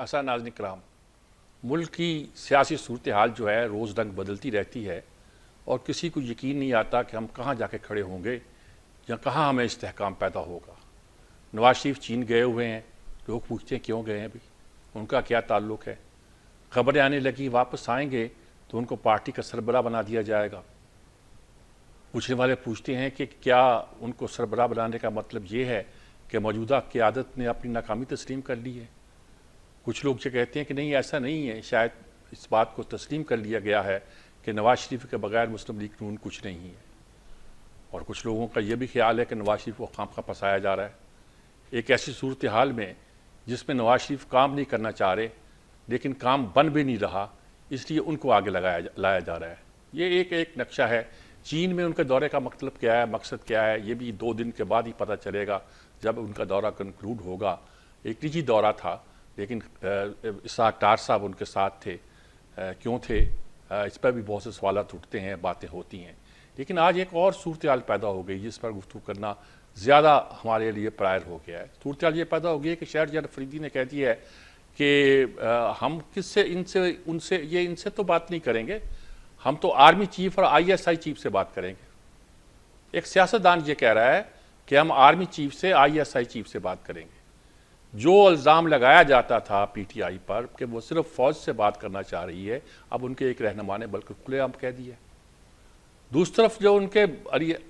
ऐसा नाज़रीन कराम, मुल्क की सियासी सूरत हाल जो है रोज़ रंग बदलती रहती है और किसी को यकीन नहीं आता कि हम कहाँ जाके खड़े होंगे या कहाँ हमें इस्तेहकाम पैदा होगा। नवाज शरीफ चीन गए हुए हैं, लोग पूछते हैं क्यों गए हैं, अभी उनका क्या ताल्लुक़ है। खबरें आने लगी वापस आएंगे तो उनको पार्टी का सरबराह बना दिया जाएगा। पूछने वाले पूछते हैं कि क्या उनको सरबराह बनाने का मतलब ये है कि मौजूदा क़यादत ने अपनी नाकामी तस्लीम कर ली है। कुछ लोग ये कहते हैं कि नहीं, ऐसा नहीं है, शायद इस बात को तस्लीम कर लिया गया है कि नवाज शरीफ के बगैर मुस्लिम लीग नून कुछ नहीं है। और कुछ लोगों का यह भी ख्याल है कि नवाज शरीफ को खामखा फंसाया जा रहा है एक ऐसी सूरत हाल में जिसमें नवाज शरीफ काम नहीं करना चाह रहे, लेकिन काम बन भी नहीं रहा, इसलिए उनको आगे लाया जा रहा है। ये एक नक्शा है। चीन में उनके दौरे का मतलब क्या है, मकसद क्या है, ये भी 2 दिन के बाद ही पता चलेगा जब उनका दौरा कंक्लूड होगा। एक निजी दौरा था, लेकिन इसहाक डार साहब उनके साथ थे। क्यों थे, इस पर भी बहुत से सवाल उठते हैं, बातें होती हैं। लेकिन आज एक और सूरत हाल पैदा हो गई जिस पर गुफ्तगू करना ज़्यादा हमारे लिए प्रायर हो गया है। सूरत हाल ये पैदा हो गई है कि शहरयार अफरीदी ने कह दिया है कि हम किससे इनसे तो बात नहीं करेंगे, हम तो आर्मी चीफ और ISI चीफ से बात करेंगे। एक सियासतदान ये कह रहा है कि हम आर्मी चीफ से ISI चीफ से बात करेंगे। जो इल्ज़ाम लगाया जाता था PTI पर कि वो सिर्फ फ़ौज से बात करना चाह रही है, अब उनके एक रहनुमा ने बल्कि खुलेआम कह दिया। दूसरी तरफ जो उनके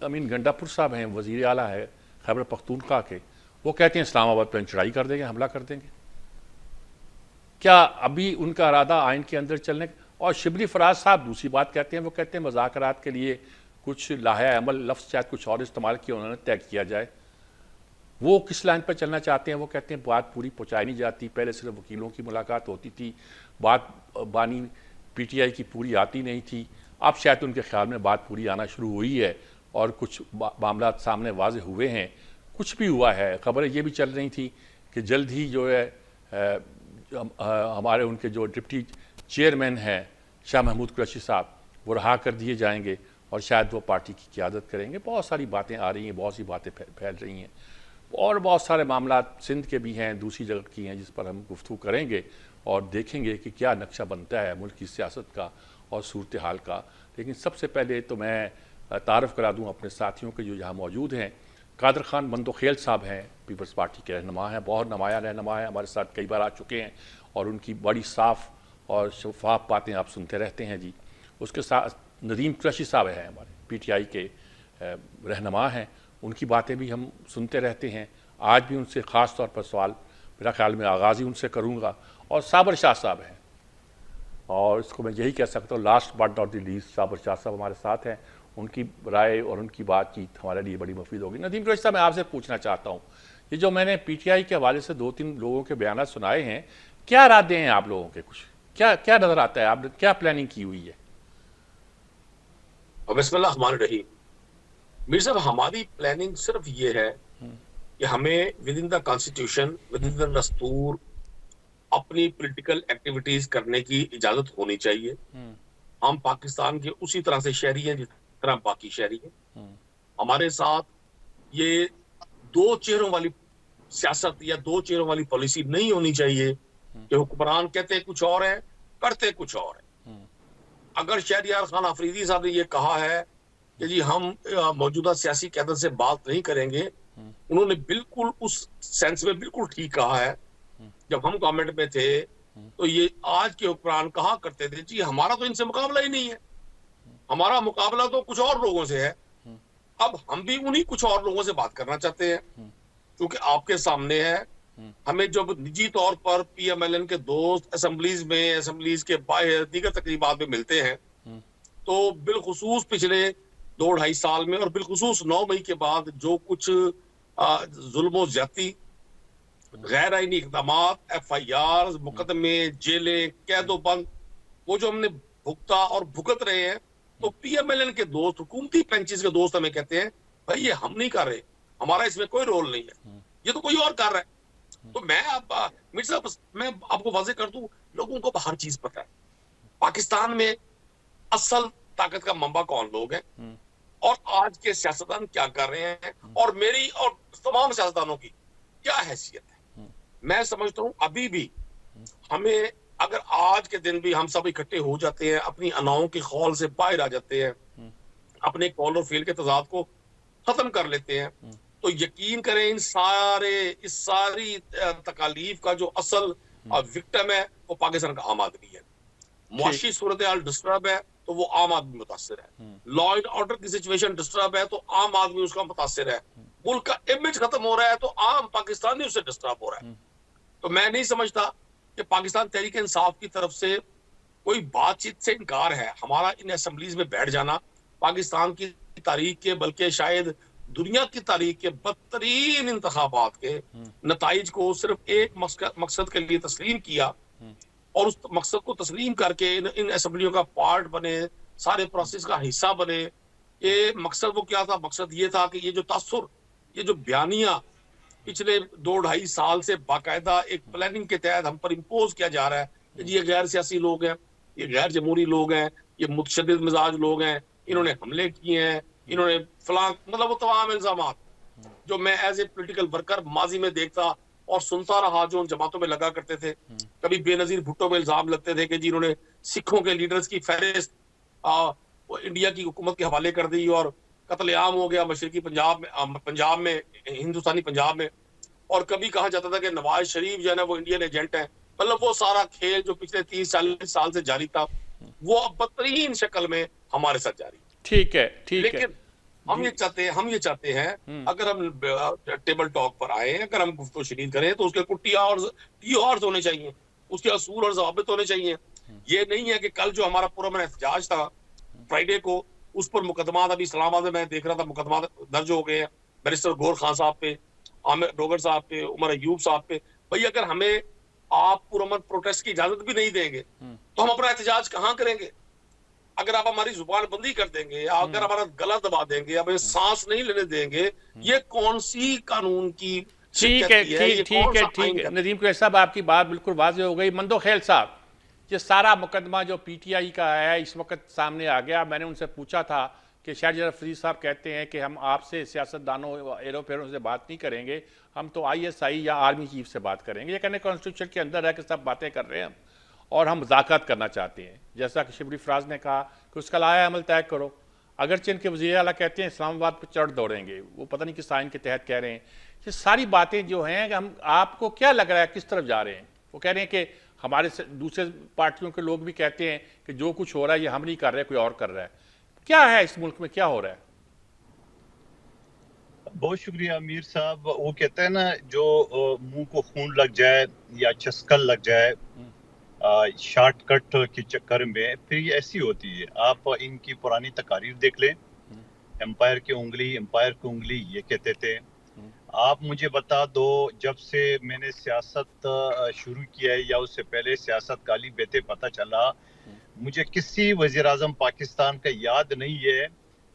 अमीन गंडापुर साहब हैं, वज़ीर आला है खैबर पख्तूनख्वा के, वो कहते हैं इस्लामाबाद पर चढ़ाई कर देंगे, हमला कर देंगे। क्या अभी उनका इरादा आइन के अंदर चलने? और शिबली फराज साहब दूसरी बात कहते हैं, वो कहते हैं मुज़ाकरात के लिए कुछ लाहे अमल लफ्ज़ शायद कुछ और इस्तेमाल किया उन्होंने, तय किया जाए। वो किस लाइन पर चलना चाहते हैं? वो कहते हैं बात पूरी पहुँचाई नहीं जाती, पहले सिर्फ वकीलों की मुलाकात होती थी, बात बानी PTI की पूरी आती नहीं थी। अब शायद उनके ख्याल में बात पूरी आना शुरू हुई है और कुछ मामला सामने वाज़े हुए हैं, कुछ भी हुआ है। खबरें ये भी चल रही थी कि जल्द ही जो है हमारे उनके जो डिप्टी चेयरमैन हैं शाह महमूद कुरैशी साहब, वो रहा कर दिए जाएंगे और शायद वो पार्टी की क़यादत करेंगे। बहुत सारी बातें आ रही हैं, बहुत सी बातें फैल रही हैं और बहुत सारे मामला सिंध के भी हैं, दूसरी जगह की हैं, जिस पर हम गुफ्तगू करेंगे और देखेंगे कि क्या नक्शा बनता है मुल्क की सियासत का और सूरत हाल का। लेकिन सबसे पहले तो मैं तारफ़ करा दूँ अपने साथियों के जो यहाँ मौजूद हैं। कादर खान मंदोखेल साहब हैं, पीपल्स पार्टी के रहनुमा हैं, बहुत नुमायाँ रहनुमा हैं, हमारे साथ कई बार आ चुके हैं और उनकी बड़ी साफ़ और शफाफ बातें आप सुनते रहते हैं जी। उसके साथ नदीम कुरैशी साहब हैं, हमारे PTI के रहनुमा हैं, उनकी बातें भी हम सुनते रहते हैं। आज भी उनसे ख़ास तौर पर सवाल मेरा ख्याल में आगाज़ ही उनसे करूँगा। और साबर शाह साहब हैं, और इसको मैं यही कह सकता हूँ, last but not the least साबर शाह साहब हमारे साथ हैं। उनकी राय और उनकी बातचीत हमारे लिए बड़ी मुफीद होगी। नदीम कुरैशी साहब, मैं आपसे पूछना चाहता हूँ, ये जो मैंने PTI के हवाले से 2-3 लोगों के बयान सुनाए हैं, क्या इरादे हैं आप लोगों के? कुछ क्या क्या नज़र आता है, आपने क्या प्लानिंग की हुई है? बिस्मिल्लाह रहमान रहीम। मीर साहब, हमारी प्लानिंग सिर्फ ये है कि हमें with in the constitution, with in the दस्तूर अपनी पॉलिटिकल एक्टिविटीज करने की इजाजत होनी चाहिए। हम पाकिस्तान के उसी तरह से शहरी हैं जिस तरह बाकी शहरी हैं। हमारे साथ ये 2 चेहरों वाली सियासत या 2 चेहरों वाली पॉलिसी नहीं होनी चाहिए कि हुक्मरान कहते कुछ और है, करते कुछ और है। अगर शहरयार खान अफरीदी साहब ने ये कहा है कि जी हम मौजूदा सियासी क़यादत से बात नहीं करेंगे, उन्होंने बिल्कुल उस सेंस में बिल्कुल ठीक कहा है। जब हम गवर्नमेंट में थे तो ये आज के हुक्मरान कहा करते थे जी हमारा तो इनसे मुकाबला ही नहीं है, हमारा मुकाबला तो कुछ और लोगों से है। अब हम भी उन्हीं कुछ और लोगों से बात करना चाहते हैं, क्योंकि आपके सामने है। हमें जब निजी तौर पर PMLN के दोस्त असेंबलीज के बाहर दीगर तकरीबात में मिलते हैं, तो बिलखुसूस पिछले 2-2.5 साल में और बिलखुसूस 9 मई के बाद जो कुछ जुल्म ज्यादती, गैर आईनी इकदामात, FIR, मुकदमे, जेलें, कैदोबंद, वो जो हमने भुगता और भुगत रहे हैं, तो PMLN के दोस्त, हुकूमती बेंचेस के दोस्त हमें कहते हैं भाई ये हम नहीं कर रहे, हमारा इसमें कोई रोल नहीं है, ये तो कोई और कर रहा है। तो मैं मीर साहब, मैं आपको वाज़ेह कर दूं, लोगों को हर चीज पता है पाकिस्तान में असल ताकत का मंबा कौन लोग हैं और आज के सियासतदान क्या कर रहे हैं और मेरी और तमाम सियासतदानों की क्या हैसियत है। मैं समझता हूं अभी भी हमें अगर आज के दिन भी हम सब इकट्ठे हो जाते हैं, अपनी अनाओं के खौल से बाहर आ जाते हैं, अपने कौल और फेल के तजाद को खत्म कर लेते हैं, तो यकीन करें इस सारी तकालीफ का जो असल विक्टिम है वो पाकिस्तान का आम आदमी है। ठीक। मुआशी सूरत हाल डिस्टर्ब है तो वो आम आदमी मुतासर है। लॉ एंड ऑर्डर की सिचुएशन डिस्टर्ब है तो आम आदमी उसका मुतासर है। मुल्क का इमेज खत्म हो रहा है तो आम पाकिस्तानी उससे डिस्टर्ब हो रहा है। तो मैं नहीं समझता कि पाकिस्तान तहरीक इंसाफ की तरफ से कोई बातचीत से इनकार है। हमारा इन असेंबलीज में बैठ जाना पाकिस्तान की तारीख के, बल्कि शायद दुनिया की तारीख के बदतरीन इंतखाबात के नताइज को सिर्फ एक मकसद के लिए तस्लीम किया और उस मकसद को तस्लीम करके इन असेंबलियों का पार्ट बने, सारे प्रोसेस का हिस्सा बने। ये मकसद वो क्या था? मकसद ये था कि ये जो तासुर, ये जो बयानिया पिछले 2-2.5 साल से बाकायदा एक प्लानिंग के तहत हम पर इम्पोज किया जा रहा है कि ये गैर सियासी लोग हैं, ये गैर जमहूरी लोग हैं, ये मुतशद्दिद मिजाज लोग हैं, इन्होंने हमले किए हैं, इन्होंने फलां, मतलब वो तमाम इल्जामात जो मैं एज ए पोलिटिकल वर्कर माजी में देखता और सुनता रहा, जो उन जमातों में लगा करते थे। कभी बेनजीर भुट्टो में इल्जाम लगते थे कि जी इन्होंने सिखों के लीडर्स की फहरिस्त इंडिया की हुकूमत के हवाले कर दी और कत्लेआम हो गया मशरकी पंजाब में, हिंदुस्तानी पंजाब में। और कभी कहा जाता था कि नवाज शरीफ जो है ना वो इंडियन एजेंट है। मतलब वो सारा खेल जो पिछले 30-40 साल से जारी था वो अब बदतरीन शक्ल में हमारे साथ जारी है। ठीक है, ठीक है लेकिन हम ये चाहते हैं अगर हम टेबल टॉक पर आए, अगर हम गुफ्तगू शरीक करें तो उसके कुछ टी और होने चाहिए, उसके असूल और ज़ाबित होने चाहिए। ये नहीं है कि कल जो हमारा पुरअमन एहतजाज था फ्राइडे को, उस पर मुकदमा अभी इस्लामाबाद में मैं देख रहा था मुकदमा दर्ज हो गए हैं बैरिस्टर गौर खान साहब पे, आमिर डोगर साहब पे, उमर अयूब साहब पे। भाई अगर हमें आप पुरअमन प्रोटेस्ट की इजाजत भी नहीं देंगे तो हम अपना एहतजाज कहां करेंगे? अगर आप हमारी जुबान बंदी कर देंगे, अगर हमारा गला दबा देंगे, हमें सांस नहीं लेने देंगे, ये कौन सी कानून की ठीक है, शिक्कत है? ये ठीक कौन है, सा ठीक आइन है का? नदीम कुरैशी साहब, आपकी बात बिल्कुल वाज़ेह हो गई। मंदो खेल साहब, ये सारा मुकदमा जो पीटीआई का है इस वक्त सामने आ गया। मैंने उनसे पूछा था कि शायद जरा फरीद साहब कहते हैं कि हम आपसे सियासतदानों एरो फेरों से बात नहीं करेंगे, हम तो आईएसआई या आर्मी चीफ से बात करेंगे। ये कहने कॉन्स्टिट्यूशन के अंदर है कि सब बातें कर रहे हैं हम और हम मुज़ाकरात करना चाहते हैं। जैसा कि शिबरी फराज ने कहा कि उसका लाया अमल तय करो। अगरचे इनके वज़ीर आला कहते हैं इस्लामाबाद पर चढ़ दौड़ेंगे, वो पता नहीं किस आइन के तहत कह रहे हैं। ये सारी बातें जो हैं कि हम, आपको क्या लग रहा है किस तरफ जा रहे हैं? वो कह रहे हैं कि हमारे दूसरे पार्टियों के लोग भी कहते हैं कि जो कुछ हो रहा है ये हम नहीं कर रहे, कोई और कर रहा है। क्या है इस मुल्क में, क्या हो रहा है? बहुत शुक्रिया अमीर साहब। वो कहते हैं ना, जो मुंह को खून लग जाए या चस्कल लग जाए शॉर्टकट के चक्कर में, फिर ये ऐसी होती है। आप इनकी पुरानी तकारीर देख लें, एम्पायर की उंगली ये कहते थे। आप मुझे बता दो, जब से मैंने सियासत शुरू किया है या उससे पहले सियासत काली बेते पता चला, मुझे किसी वजीर आजम पाकिस्तान का याद नहीं है,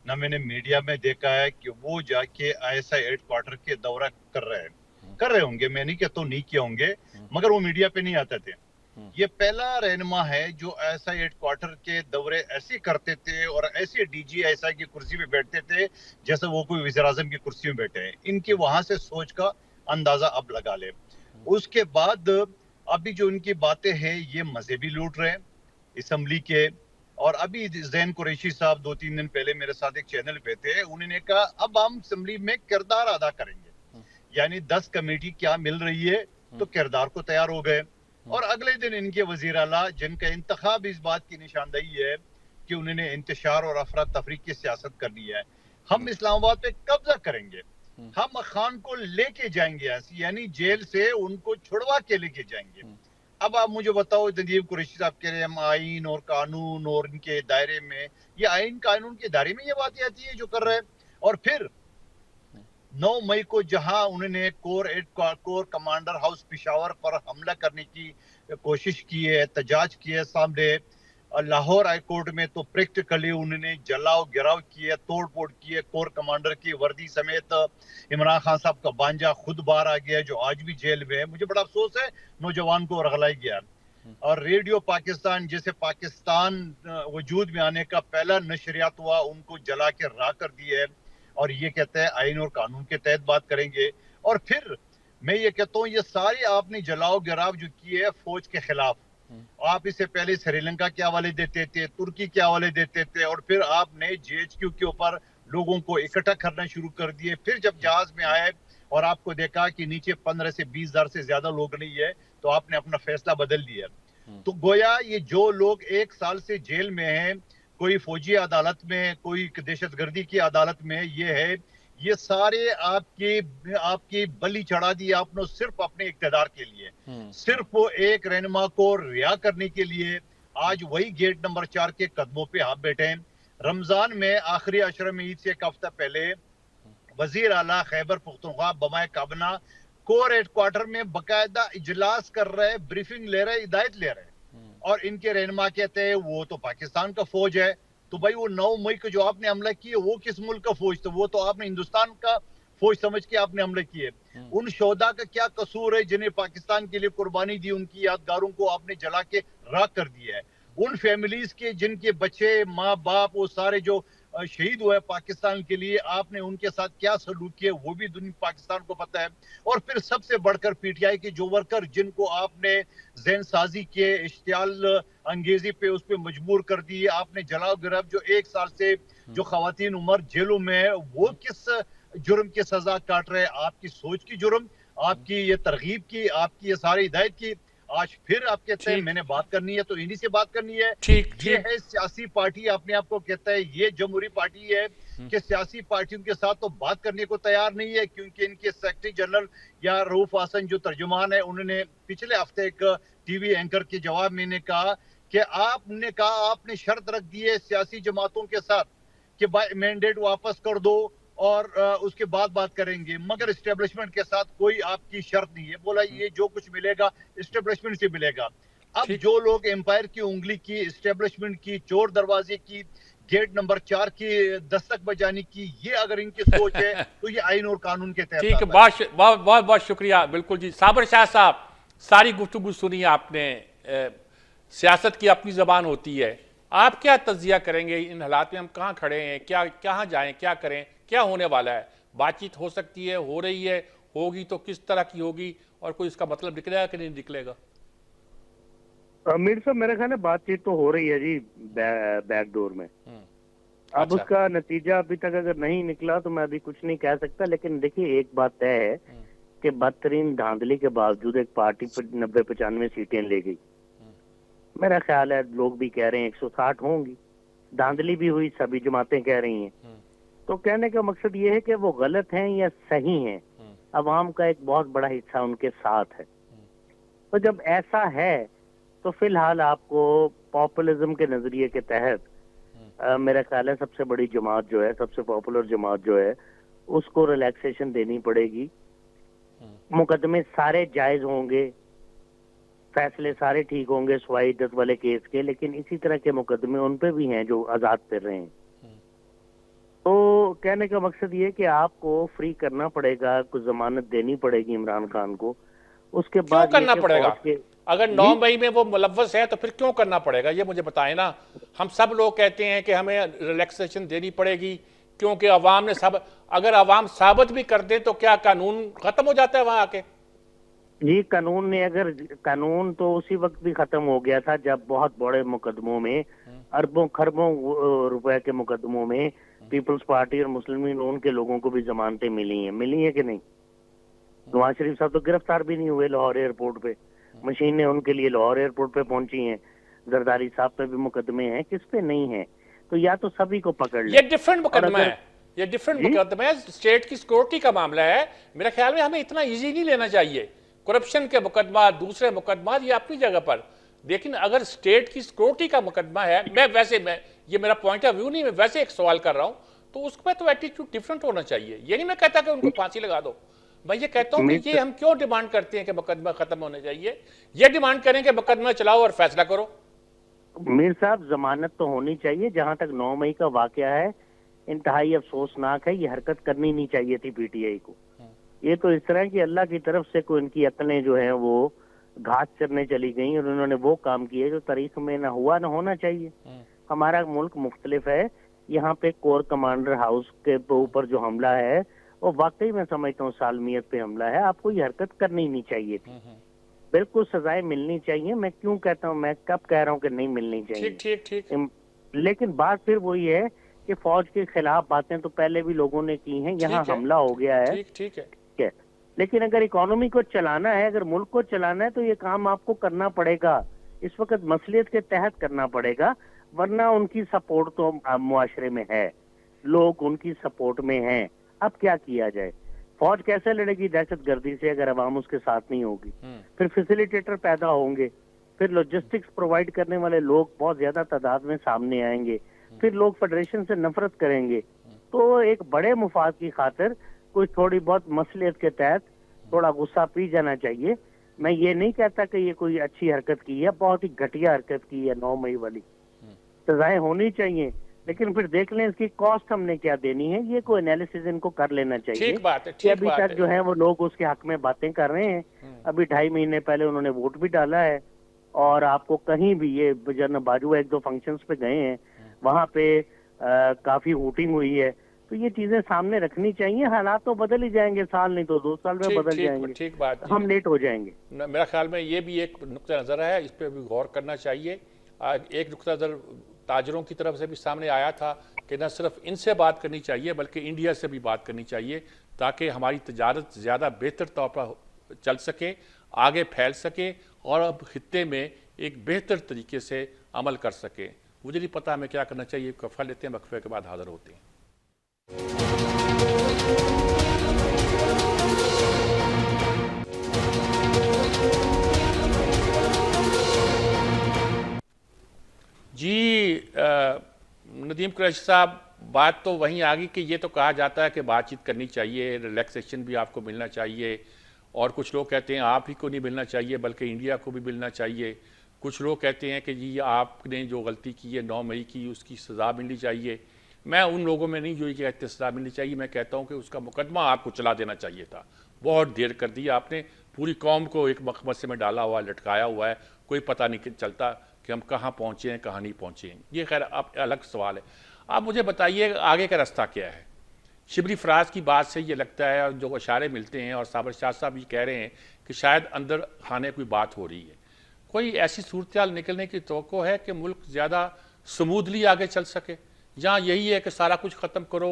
ना मैंने मीडिया में देखा है कि वो जाके ISI हेडक्वार्टर के दौरा कर रहे होंगे। मैं नहीं कहता नहीं किए होंगे, मगर वो मीडिया पे नहीं आते थे। ये पहला रहनुमा है जो ISI हेडक्वार्टर के दौरे ऐसे करते थे और ऐसे DG ISI की कुर्सी पे बैठते थे जैसे वो कोई वज़ीर आज़म की कुर्सी में बैठे हैं। इनके वहां से सोच का अंदाजा अब लगा ले। उसके बाद अभी जो इनकी बातें हैं, ये मजहबी लूट रहे हैं असेंबली के। और अभी जैन कुरैशी साहब 2-3 दिन पहले मेरे साथ एक चैनल पे थे, उन्होंने कहा अब हम असेंबली में किरदार अदा करेंगे, यानी 10 कमेटी क्या मिल रही है तो किरदार को तैयार हो गए। और अगले दिन इनके वजीर आला, जिनका इंतखाब इस बात की निशानदेही है कि उन्होंने इंतशार और अफरा तफरी की सियासत करनी है, हम इस्लामाबाद पे कब्जा करेंगे, हम खान को लेके जाएंगे, यानी जेल से उनको छुड़वा के लेके जाएंगे। अब आप मुझे बताओ, नदीम कुरैशी साहब कह रहे हैं हम आइन और कानून और इनके दायरे में, ये आइन कानून के दायरे में ये बातें आती है जो कर रहे हैं। और फिर 9 मई को जहां उन्होंने कोर कमांडर हाउस पिशावर पर हमला करने की कोशिश की है, एहतजाज किया सामने, लाहौर हाई कोर्ट में तो प्रैक्टिकली उन्होंने जलाओ गिराव किए, तोड़ फोड़ किए। कोर कमांडर की वर्दी समेत इमरान खान साहब का बांजा खुद बाहर आ गया, जो आज भी जेल में है। मुझे बड़ा अफसोस है, नौजवान को रगलाई गया। और रेडियो पाकिस्तान, जैसे पाकिस्तान वजूद में आने का पहला नशरियात हुआ, उनको जला के राख कर दिया है। और ये कहते हैं आइन और कानून के तहत बात करेंगे। और फिर मैं ये कहता हूँ ये सारी आपने जलाओ गिराव जो की है फौज के खिलाफ, आप इससे पहले श्रीलंका के हवाले देते थे, तुर्की के हवाले देते थे, और फिर आपने जीएचक्यू के ऊपर लोगों को इकट्ठा करना शुरू कर दिए। फिर जब जहाज में आए और आपको देखा कि नीचे 15 से 20 हजार से ज्यादा लोग नहीं है, तो आपने अपना फैसला बदल दिया। तो गोया ये जो लोग 1 साल से जेल में हैं, कोई फौजी अदालत में, कोई दहशतगर्दी की अदालत में, ये है, ये सारे आपकी बलि चढ़ा दी आपने सिर्फ अपने इक्तदार के लिए, सिर्फ वो एक रहनुमा को रिहा करने के लिए। आज वही गेट नंबर 4 के कदमों पे आप बैठे हैं। रमजान में आखिरी अशरे में ईद से एक हफ्ता पहले वजीर आला खैबर पुख्तनख्वा बमाए काबना कोर हेडक्वार्टर में बकायदा इजलास कर रहे, ब्रीफिंग ले रहे, हिदायत ले रहे, और इनके रहनुमा कहते हैं वो तो पाकिस्तान का फौज है। तो भाई वो 9 मई को जो आपने हमला किए वो किस मुल्क का फौज था? वो तो आपने हिंदुस्तान का फौज समझ के आपने हमले किए। उन शोधा का क्या कसूर है जिन्हें पाकिस्तान के लिए कुर्बानी दी? उनकी यादगारों को आपने जला के राख कर दिया है। उन फैमिलीज के जिनके बच्चे, माँ बाप, वो सारे जो शहीद हुए पाकिस्तान के लिए, आपने उनके साथ क्या सलूक किया वो भी दुनिया पाकिस्तान को पता है। और फिर सबसे बढ़कर पीटीआई के जो वर्कर जिनको आपने जहन साजी के इश्तियाल अंगेजी पे उस पर मजबूर कर दिए, आपने जलाओ गिरफ्त जो 1 साल से जो खवातीन उम्र जेलों में है, वो किस जुर्म की सजा काट रहे? आपकी सोच की जुर्म, आपकी ये तरगीब की, आपकी ये सारी हिदायत की। आज फिर आप कहते हैं मैंने बात करनी है तो इन्हीं से बात करनी है। ये है सियासी पार्टी, अपने आप को कहता है ये जमहूरी पार्टी है कि सियासी पार्टियों के साथ तो बात करने को तैयार नहीं है, क्योंकि इनके सेक्रेटरी जनरल या रऊफ हासन जो तर्जुमान है, उन्होंने पिछले हफ्ते एक टीवी एंकर के जवाब में ने कहा कि आपने शर्त रख दी है सियासी जमातों के साथ कि मैंडेट वापस कर दो और उसके बाद बात करेंगे, मगर एस्टेब्लिशमेंट के साथ कोई आपकी शर्त नहीं है। बोला ये जो कुछ मिलेगा एस्टेब्लिशमेंट से मिलेगा। अब जो लोग एम्पायर की उंगली की, एस्टेब्लिशमेंट की, चोर दरवाजे की, गेट नंबर 4 की दस्तक बजाने की, ये अगर इनकी सोच है तो ये आइन और कानून के तहत। ठीक है, बहुत बहुत शुक्रिया। बिल्कुल जी, साबर शाह साहब, सारी गुफ्तगू सुनी आपने। सियासत की अपनी जबान होती है, आप क्या तज्जिया करेंगे इन हालात में? हम कहाँ खड़े हैं, क्या कहाँ जाएं, क्या करें, क्या होने वाला है? बातचीत हो सकती है, हो रही है, होगी तो किस तरह की होगी, और कोई इसका मतलब निकलेगा कि नहीं निकलेगा? मीर साहब, मेरे ख्याल है बातचीत तो हो रही है जी, बैकडोर में। अब अच्छा। उसका नतीजा अभी तक अगर नहीं निकला तो मैं अभी कुछ नहीं कह सकता, लेकिन देखिए एक बात तय है कि बदतरीन धांधली के बावजूद एक पार्टी पर 90-95 सीटें ले गई। मेरा ख्याल है लोग भी कह रहे हैं 160 होंगी, धांधली भी हुई, सभी जमातें कह रही हैं। तो कहने का मकसद ये है कि वो गलत हैं या सही हैं, अवाम का एक बहुत बड़ा हिस्सा उनके साथ है। तो जब ऐसा है तो फिलहाल आपको पॉपुलिज्म के नजरिए के तहत मेरा ख्याल है सबसे बड़ी जमात जो है, सबसे पॉपुलर जमात जो है, उसको रिलैक्सेशन देनी पड़ेगी। मुकदमे सारे जायज होंगे, फैसले सारे ठीक होंगे सवाई 10 वाले केस के, लेकिन इसी तरह के मुकदमे उन पे भी हैं जो आजाद फिर रहे हैं। तो कहने का मकसद ये कि आपको फ्री करना पड़ेगा, कुछ जमानत देनी पड़ेगी इमरान खान को। उसके बाद करना पड़ेगा? अगर 9 मई में वो मुलव्वस है तो फिर क्यों करना पड़ेगा, ये मुझे बताएं ना। हम सब लोग कहते हैं कि हमें रिलैक्सेशन देनी पड़ेगी क्योंकि अवाम ने सब, अगर अवाम साबित भी कर दे तो क्या कानून खत्म हो जाता है वहां आके? जी, कानून तो उसी वक्त भी खत्म हो गया था जब बहुत बड़े मुकदमों में, अरबों खरबों रुपए के मुकदमों में पीपल्स पार्टी और मुस्लिम नून के लोगों को भी जमानतें मिली हैं कि नहीं? नवाज शरीफ साहब तो गिरफ्तार भी नहीं हुए लाहौर एयरपोर्ट पे, मशीनें उनके लिए लाहौर एयरपोर्ट पे पहुंची हैं। जरदारी साहब पे भी मुकदमे हैं, किस पे नहीं है? तो या तो सभी को पकड़ ले। ये डिफरेंट मुकदमा है, ये डिफरेंट मुकदमा है, स्टेट की सिक्योरिटी का मामला है। मेरे ख्याल में हमें इतना इजी नहीं लेना चाहिए। करप्शन के मुकदमा, दूसरे मुकदमा, ये अपनी जगह पर, लेकिन अगर स्टेट की सिक्योरिटी का मुकदमा है, मैं ये मेरा पॉइंट ऑफ व्यू नहीं, मैं वैसे एक सवाल कर रहा हूं, तो उसमें तो एटीट्यूड डिफरेंट होना चाहिए। ये नहीं मैं कहता कि उनको फांसी लगा दो, मैं ये कहता हूं कि ये हम क्यों डिमांड करते हैं कि मुकदमा खत्म होना चाहिए? ये डिमांड करें कि मुकदमा चलाओ और फैसला करो। मीर साहब, जमानत तो होनी चाहिए। जहां तक 9 मई का वाकया है, इंतहाई अफसोसनाक है, ये हरकत करनी नहीं चाहिए थी पीटीआई को। ये तो इस तरह की अल्लाह की तरफ से कोई इनकी अकलें जो हैं वो घास चरने चली गई और उन्होंने वो काम किए जो तारीख में ना हुआ ना होना चाहिए। हमारा मुल्क मुख्तलिफ है, यहाँ पे कोर कमांडर हाउस के ऊपर जो हमला है और वाकई मैं समझता हूँ सालमियत पे हमला है, आपको ये हरकत करनी नहीं चाहिए थी, बिल्कुल सजाएं मिलनी चाहिए। मैं क्यों कहता हूँ, मैं कब कह रहा हूँ कि नहीं मिलनी चाहिए, ठीक ठीक ठीक लेकिन बात फिर वही है कि फौज के खिलाफ बातें तो पहले भी लोगों ने की हैं, यहाँ ठीक है, हमला हो गया है, ठीक ठीक है। ठीक है, लेकिन अगर इकोनॉमी को चलाना है, अगर मुल्क को चलाना है, तो ये काम आपको करना पड़ेगा, इस वक्त मसलियत के तहत करना पड़ेगा, वरना उनकी सपोर्ट तो मुआशरे में है, लोग उनकी सपोर्ट में हैं। अब क्या किया जाए, फौज कैसे लड़ेगी दहशतगर्दी से अगर अवाम उसके साथ नहीं होगी? फिर फैसिलिटेटर पैदा होंगे, फिर लॉजिस्टिक्स प्रोवाइड करने वाले लोग बहुत ज्यादा तादाद में सामने आएंगे, फिर लोग फेडरेशन से नफरत करेंगे। तो एक बड़े मुफाद की खातिर कोई थोड़ी बहुत मसलियत के तहत थोड़ा गुस्सा पी जाना चाहिए। मैं ये नहीं कहता कि ये कोई अच्छी हरकत की है, बहुत ही घटिया हरकत की है 9 मई वाली, सजाएं होनी चाहिए, लेकिन फिर देख लें इसकी कॉस्ट हमने क्या देनी है, ये कोई एनालिसिस इनको कर लेना चाहिए। ठीक बात है, कि ठीक अभी बात तक है। जो है वो लोग उसके हक में बातें कर रहे हैं, अभी 2.5 महीने पहले उन्होंने वोट भी डाला है, और आपको कहीं भी ये जन बाजू 1-2 फंक्शंस पे गए हैं, वहां पे काफी वोटिंग हुई है, तो ये चीजें सामने रखनी चाहिए। हालात तो बदल ही जाएंगे, साल नहीं तो 2 साल में ठीक बदल ठीक जाएंगे, ठीक बात जी। हम लेट हो जाएंगे। मेरा ख्याल में ये भी एक नुक्ता नज़र है, इस पर भी गौर करना चाहिए। एक नुक्ता नज़र ताजरों की तरफ से भी सामने आया था कि न सिर्फ इनसे बात करनी चाहिए बल्कि इंडिया से भी बात करनी चाहिए, ताकि हमारी तजारत ज़्यादा बेहतर तौर पर चल सके, आगे फैल सके और अब खित्ते में एक बेहतर तरीके से अमल कर सके। मुझे नहीं पता हमें क्या करना चाहिए, वक्फा लेते हैं, वक्फे के बाद हाजिर होते हैं। जी नदीम कुरैशी साहब, बात तो वहीं आ गई कि ये तो कहा जाता है कि बातचीत करनी चाहिए, रिलैक्सेशन भी आपको मिलना चाहिए, और कुछ लोग कहते हैं आप ही को नहीं मिलना चाहिए बल्कि इंडिया को भी मिलना चाहिए। कुछ लोग कहते हैं कि जी आपने जो गलती की है 9 मई की, उसकी सज़ा मिलनी चाहिए। मैं उन लोगों में नहीं जो ये कहते सज़ा मिलनी चाहिए, मैं कहता हूँ कि उसका मुकदमा आपको चला देना चाहिए था। बहुत देर कर दी आपने, पूरी कौम को एक मकमसे में डाला हुआ है, लटकाया हुआ है, कोई पता नहीं चलता कि हम कहाँ पहुँचे हैं कहाँ नहीं पहुँचे हैं। ये खैर अब अलग सवाल है। आप मुझे बताइए आगे का रास्ता क्या है? शिबरी फराज की बात से ये लगता है, और जो इशारे मिलते हैं, और साबर शाह साहब ये कह रहे हैं कि शायद अंदर खाने कोई बात हो रही है, कोई ऐसी सूरत निकलने की तवक्को है कि मुल्क ज़्यादा स्मूथली आगे चल सके? जहाँ यही है कि सारा कुछ ख़त्म करो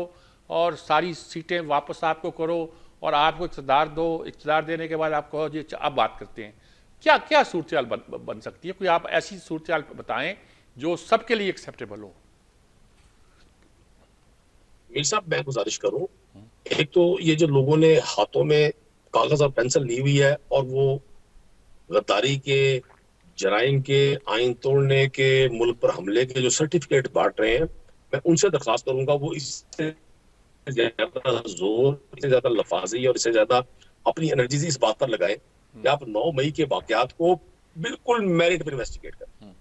और सारी सीटें वापस आपको करो और आपको इक़्तिदार दो, इक़्तिदार देने के बाद आप कहो जी अब बात करते हैं। क्या क्या सूरत बन सकती है? कोई आप ऐसी सूरत बताएं जो सबके लिए एक्सेप्टेबल हो। मीर साहब, मैं गुजारिश करूं, एक तो ये जो लोगों ने हाथों में कागज और पेंसिल ली हुई है और वो गद्दारी के, जराइम के, आइन तोड़ने के, मुल्क पर हमले के जो सर्टिफिकेट बांट रहे हैं, मैं उनसे दरख्वास्त करूंगा वो इससे ज्यादा जोर, इससे ज्यादा लफाजी और इससे ज्यादा अपनी एनर्जीज इस बात पर लगाएं कि आप 9 मई के वाकयात को बिल्कुल मेरिट पर इन्वेस्टिगेट करें।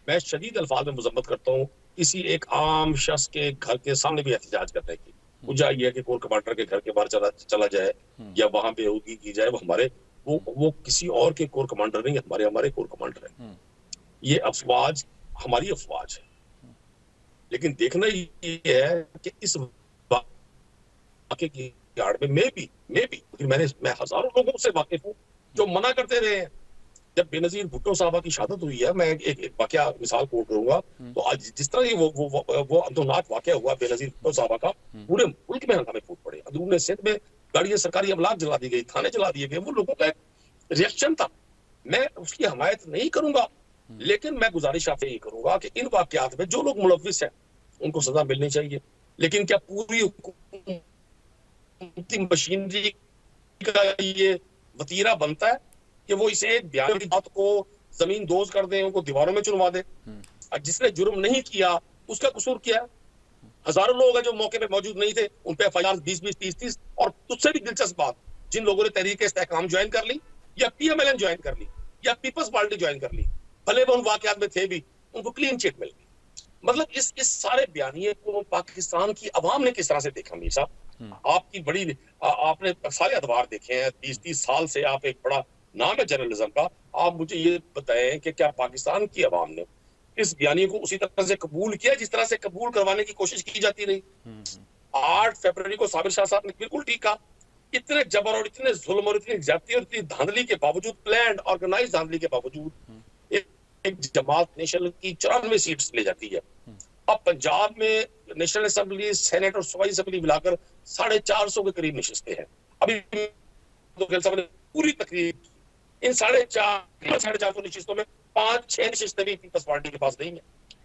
मैं शदीद अल्फाज में मुजम्मत करता हूँ किसी एक आम शख्स के घर के सामने भी एहतजाज करने की। मुझे ये है कि कोर कमांडर के घर के बाहर चला जाए या वहां बेहूदगी की जाए, वो हमारे वो किसी और के कोर कमांडर नहीं, हमारे कोर कमांडर है। ये अफवाज हमारी अफवाज है, लेकिन देखना ये है कि इस वाक़े की आड़ में मैं हजारों लोगों से वाकिफ हूँ जो मना करते रहे हैं। जब बेनजीर भुट्टो साहबा की शहादत हुई है, मैं एक वाकया मिसाल कोट करूंगा, तो आज जिस तरह ये वो अंदरनाक वाकया हुआ बेनजीर भुट्टो साहबा का, पूरे मुल्क में हंगामे फूट पड़े। अंदरूनी सिंध में गाड़ियां सरकारी अमलाक जला दी गई, थाने जला दिए गए। वो लोगों का एक रिएक्शन था, मैं उसकी हमायत नहीं करूंगा, लेकिन मैं गुजारिश आपसे ये करूंगा कि इन वाकयात में जो लोग मुलव्विस हैं उनको सजा मिलनी चाहिए। लेकिन क्या पूरी मशीनरी का ये वतीरा बनता है कि वो इसे एक बयान की बात को जमीन दोज कर दे, उनको दीवारों में चुनवा दे? जिसने जुर्म नहीं किया उसका कसूर क्या है? हजारों लोग हैं जो मौके पे मौजूद नहीं थे, उन पे एफआईआर 20-20, 30-30। और तुझसे भी दिलचस्प बात, जिन लोगों ने तहरीक इस्तेहकाम ज्वाइन कर ली या पीएमएलएन ज्वाइन कर ली या पीपल्स पार्टी ज्वाइन कर ली, भले वो उन वाकयात में थे भी, उनको क्लीन चिट मिल गई। मतलब इस सारे बयानिए को पाकिस्तान की अवाम ने किस तरह से देखा? मीर साहब, आपकी बड़ी आपने सारे अदवार देखे हैं, 20-30 साल से आप एक बड़ा नाम है जर्नलिज्म का। आप मुझे ये बताएं कि क्या पाकिस्तान की अवाम ने इस बयानी को उसी तरह से कबूल किया जिस तरह से कबूल करवाने की कोशिश की जाती रही? 8 फरवरी को साबिर शाह साहब ने बिल्कुल ठीक कहा, इतने जबर और इतने जुल्म और इतनी ज्यादती और इतनी धांधली के बावजूद, प्लान ऑर्गेनाइज धांधली के बावजूद, एक जमात नेशनल की 94 सीट्स ले जाती है। अब पंजाब में नेशनल असेंबली, सेनेट और सूबाई असेंबली मिलाकर 450 के करीब नशिस्तें हैं। अभी साहब ने पूरी तकरीर, इन 450 नशिस्तों में 5-6 नशिस्तें भी पीपल्स पार्टी के पास नहीं है।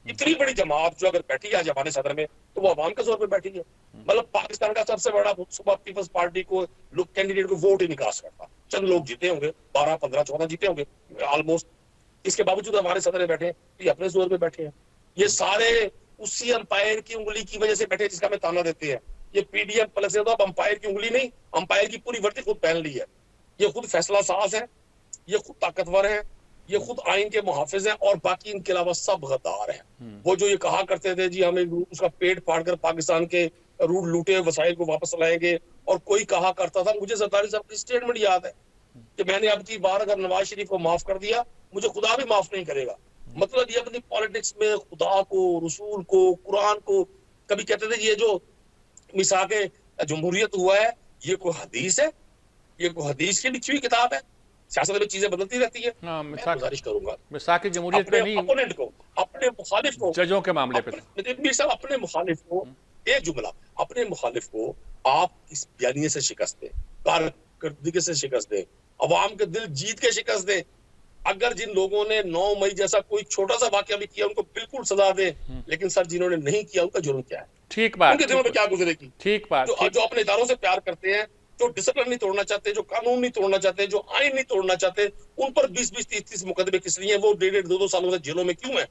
इतनी बड़ी जमात जो अगर बैठी है जमाने सदर में, तो वो अवाम के जोर पे बैठी है। मतलब पाकिस्तान का सबसे बड़ा सुबह पीपल्स पार्टी को लोग कैंडिडेट को वोट ही नहीं कास्ट करता। चंद लोग जीते होंगे, 12, 15, 14 जीते होंगे ऑलमोस्ट। इसके बावजूद हमारे सदर में बैठे हैं, ये अपने जोर पे बैठे हैं। ये सारे उसी अंपायर की उंगली की वजह से बैठे जिसका हमें ताना देते हैं। ये पीडीएम प्लस है, तो अब अंपायर की उंगली नहीं, अंपायर की पूरी वर्दी खुद पहन ली है। ये खुद फैसला साज है, ये खुद ताकतवर है, ये खुद आइन के मुहाफिज हैं, और बाकी इनके अलावा सब गद्दार हैं। वो जो ये कहा करते थे जी हमें उसका पेट फाड़कर पाकिस्तान के लूटे वसाइल को वापस लाएंगे, और कोई कहा करता था, मुझे ज़रदारी साहब की स्टेटमेंट याद है कि मैंने अब की बार अगर नवाज शरीफ को माफ कर दिया, मुझे खुदा भी माफ नहीं करेगा। मतलब ये अपनी पॉलिटिक्स में खुदा को, रसूल को, कुरान को, कभी कहते थे ये जो मिसाक जमहूरियत हुआ है ये कोई हदीस है, ये कोई हदीस की लिखी हुई किताब है। सियासत में चीजें बदलती रहती है। मैं गुजारिश करूंगा मिसाक जमहूरियत पे नहीं, अपोनेंट को, अपने मुखालिफ को, जजों के मामले पे मीर साहब अपने मुखालिफ को, एक जुमला, अपने मुखालिफ को आप इस बयानिए से शिकस्त दें, कारकर्दगी से शिकस्त दें, अवाम के दिल जीत के शिकस्त दें। अगर जिन लोगों ने 9 मई जैसा कोई छोटा सा वाकया भी किया उनको बिल्कुल सजा दें, लेकिन सर जिन्होंने नहीं किया उनका जुर्म क्या है? ठीक बात, उनके दिलों में क्या गुजरेगी? ठीक बात, जो अपने इदारों से प्यार करते हैं, जो डिसिप्लिन नहीं तोड़ना चाहते, जो कानून नहीं तोड़ना चाहते, जो आइन नहीं तोड़ना चाहते, उन पर 20-20, 30-30 मुकदमे किस लिए हैं? वो 1.5, 2 सालों से जेलों में क्यों है?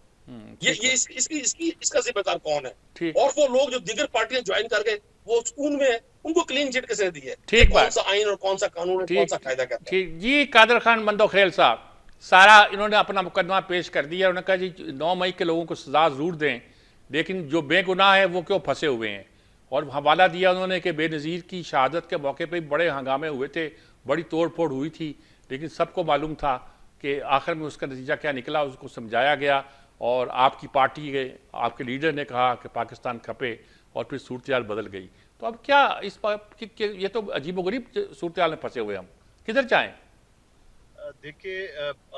इसका जिम्मेदार कौन है? और वो लोग जो दीगर पार्टियां ज्वाइन कर गए वो सुकून में है, उनको क्लीन चिट कैसे दी है? ठीक बात, कौन सा आइन और कौन सा कानून है, कौन सा कायदा कहता है? ठीक जी। कादर खान मंदोखेल साहब, सारा इन्होंने अपना मुकदमा पेश कर दिया। उन्होंने कहा जी 9 मई के लोगों को सजा जरूर दें, लेकिन जो बेगुनाह है वो क्यों फंसे हुए हैं। और हवाला दिया उन्होंने कि बेनज़ीर की शहादत के मौके पे बड़े हंगामे हुए थे, बड़ी तोड़ फोड़ हुई थी, लेकिन सबको मालूम था कि आखिर में उसका नतीजा क्या निकला, उसको समझाया गया। और आपकी पार्टी के आपके लीडर ने कहा कि पाकिस्तान खपे, और फिर सूरत हाल बदल गई। तो अब क्या इस ये तो अजीबोगरीब सूरत हाल में फंसे हुए, हम किधर जाएँ? देखिए,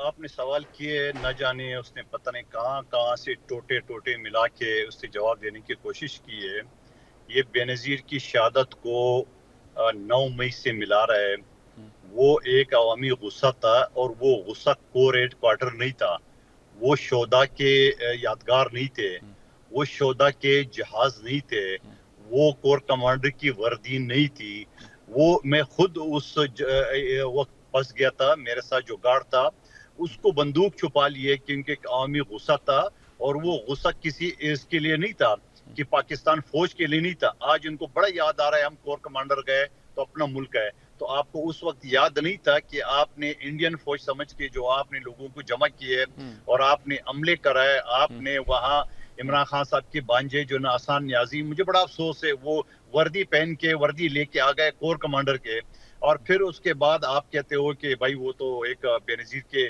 आपने सवाल किए, न जाने उसने पता नहीं कहाँ कहाँ से टोटे टोटे मिला के उससे जवाब देने की कोशिश की है। ये बेनज़ीर की शहादत को 9 मई से मिला रहा है। वो एक अवामी गुस्सा था, और वो गुस्सा कोर हेड क्वार्टर नहीं था, वो शोदा के यादगार नहीं थे, वो शोदा के जहाज नहीं थे, वो कोर कमांडर की वर्दी नहीं थी। वो मैं खुद उस वक्त फंस गया था, मेरे साथ जो गार्ड था उसको बंदूक छुपा लिए क्योंकि एक आवामी गुस्सा था, और वो गुस्सा किसी इसके लिए नहीं था कि पाकिस्तान फौज के लिए नहीं था। आज उनको बड़ा याद आ रहा है, हम कोर कमांडर गए तो अपना मुल्क है, तो आपको उस वक्त याद नहीं था कि आपने इंडियन फौज समझ के जो आपने लोगों को जमा किए और आपने हमले कराए। आपने वहाँ इमरान खान साहब के बांजे जो ना आसान न्याजी, मुझे बड़ा अफसोस है, वो वर्दी पहन के वर्दी लेके आ गए कोर कमांडर के, और फिर उसके बाद आप कहते हो कि भाई वो तो एक बेनज़ीर के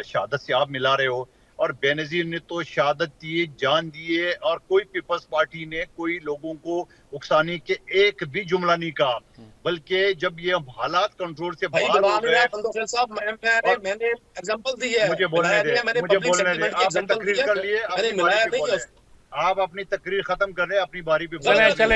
शहादत से आप मिला रहे हो। और बेनज़ीर ने तो शहादत दिए, जान दिए, और कोई पीपल्स पार्टी ने कोई लोगों को उकसाने के एक भी जुमला नहीं कहा, बल्कि जब ये हालात कंट्रोल से बाहर हो गए, मैंने एग्जांपल दी है, मुझे बोलने दे, आपने तकरीर कर लिए, आप अपनी तकरीर खत्म कर रहे हैं, अपनी बारी पे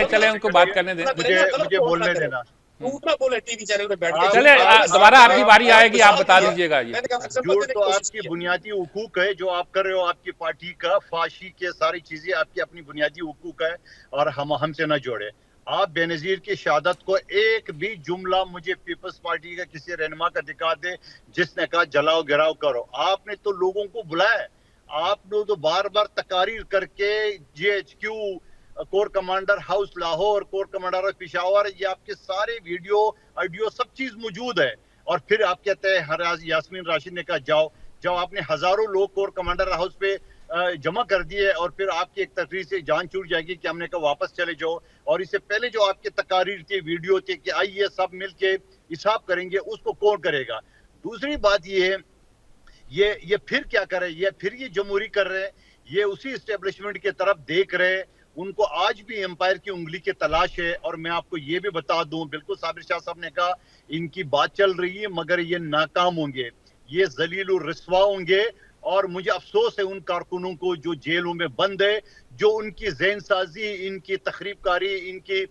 चले उनको बात करने दें, मुझे बोलने देना। बोले टीवी चैनल पे बैठ के, चले दोबारा आपकी बारी आएगी, आप बता दीजिएगा। ये झूठ तो आपकी बुनियादी हुकूक है जो आप कर रहे हो, आपकी पार्टी का फाशी के सारी चीजें आपकी अपनी बुनियादी हुकूक है, और हमसे न जोड़े। आप बेनज़ीर की शहादत को एक भी जुमला मुझे पीपल्स पार्टी का किसी रहनुमा का दिखा दे जिसने कहा जलाओ गिराओ करो। आपने तो लोगों को बुलाया, आपने तो बार बार तकारीर करके GHQ, core commander house Lahore, core commander Peshawar, ये आपके सारे वीडियो ऑडियो सब चीज मौजूद है। और फिर आप कहते हैं यास्मीन राशिद ने कहा जाओ जाओ। आपने हजारों लोग कोर कमांडर हाउस पे जमा कर दिए, और फिर आपकी एक तकरीर से जान छूट जाएगी कि हमने कहा वापस चले जाओ। और इससे पहले जो आपके तकारीर थे, वीडियो थे कि आइए सब मिलके हिसाब करेंगे, उसको कौन करेगा? दूसरी बात ये फिर क्या करे, ये फिर ये जमहूरी कर रहे हैं, ये उसी एस्टेब्लिशमेंट की तरफ देख रहे हैं, उनको आज भी एम्पायर की उंगली की तलाश है। और मैं आपको ये भी बता दूं, बिल्कुल साबिर शाह साहब ने कहा इनकी बात चल रही है मगर ये नाकाम होंगे, ये जलील और रिस्वा होंगे। और मुझे अफसोस है उन कारकुनों को जो जेलों में बंद है, जो उनकी जहन साजी, इनकी तखरीबकारी, इनकी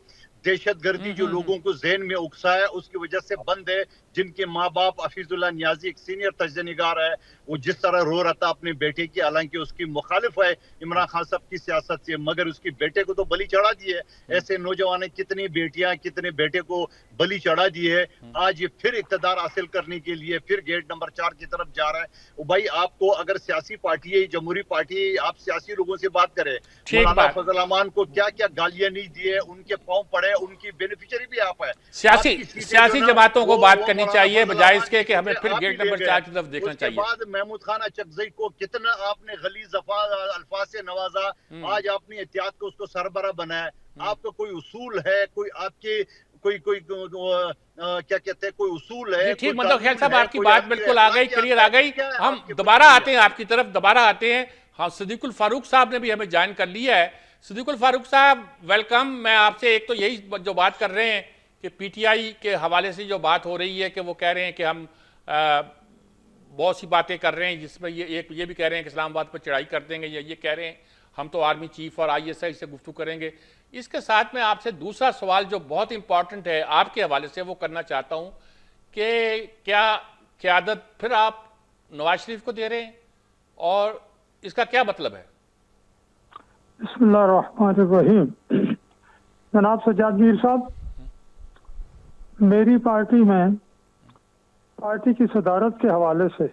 दहशतगर्दी जो लोगों को जहन में उकसाया उसकी वजह से बंद है। जिनके माँ बाप, हफीजुल्लाह नियाजी एक सीनियर तजनिगार है, वो जिस तरह रो रहा था अपने बेटे की, हालांकि उसकी मुखालिफ है इमरान खान साहब की सियासत से, मगर उसकी बेटे को तो बलि चढ़ा दिए। ऐसे नौजवान ने कितनी बेटियां, कितने बेटे को बलि चढ़ा दिए है। आज ये फिर इक्तदार हासिल करने के लिए फिर गेट नंबर 4 की तरफ जा रहा है। भाई आपको अगर सियासी पार्टी है, जमहूरी पार्टी है, आप सियासी लोगों से बात करें। मौलाना फजल रहमान को क्या क्या गालियां नहीं दी है, उनके पांव पड़े, उनकी बेनिफिशियरी भी आप है। सियासी जमातों को बात करनी चाहिए बजाय इसके कि हमें फिर गेट नंबर 4 की तरफ देखना चाहिए। उसके बाद महमूद खान अचकजई को कितना आपने गलीज अल्फाज से नवाजा, आज आपने एहतियात को उसको सरबरा बनाया। आपका कोई उसूल है, कोई आपके कोई क्या कहते हैं, कोई उसूल है? ठीक, मतलब खैर साहब आपकी बात बिल्कुल आ गई, क्लियर आ गई। हम दोबारा आते हैं आपकी तरफ, दोबारा आते हैं। हाँ, सिद्दीकुल फारूक साहब ने भी हमें ज्वाइन कर लिया है। सिद्दीकुल फारूक साहब वेलकम। मैं आपसे एक तो यही जो बात कर रहे हैं कि पीटीआई के हवाले से जो बात हो रही है कि वो कह रहे हैं कि हम बहुत सी बातें कर रहे हैं, जिसमें ये भी कह रहे हैं कि इस्लामाबाद पर चढ़ाई कर देंगे, ये कह रहे हैं हम तो आर्मी चीफ और आईएसआई से गुफ्तगू करेंगे। इसके साथ में आपसे दूसरा सवाल जो बहुत इंपॉर्टेंट है आपके हवाले से वो करना चाहता हूं कि क्या क़यादत फिर आप नवाज शरीफ को दे रहे हैं और इसका क्या मतलब है? बिस्मिल्लाहिर्रहमानिर्रहीम। जनाब सज्जाद मीर साहब, मेरी पार्टी में पार्टी की सदारत के हवाले से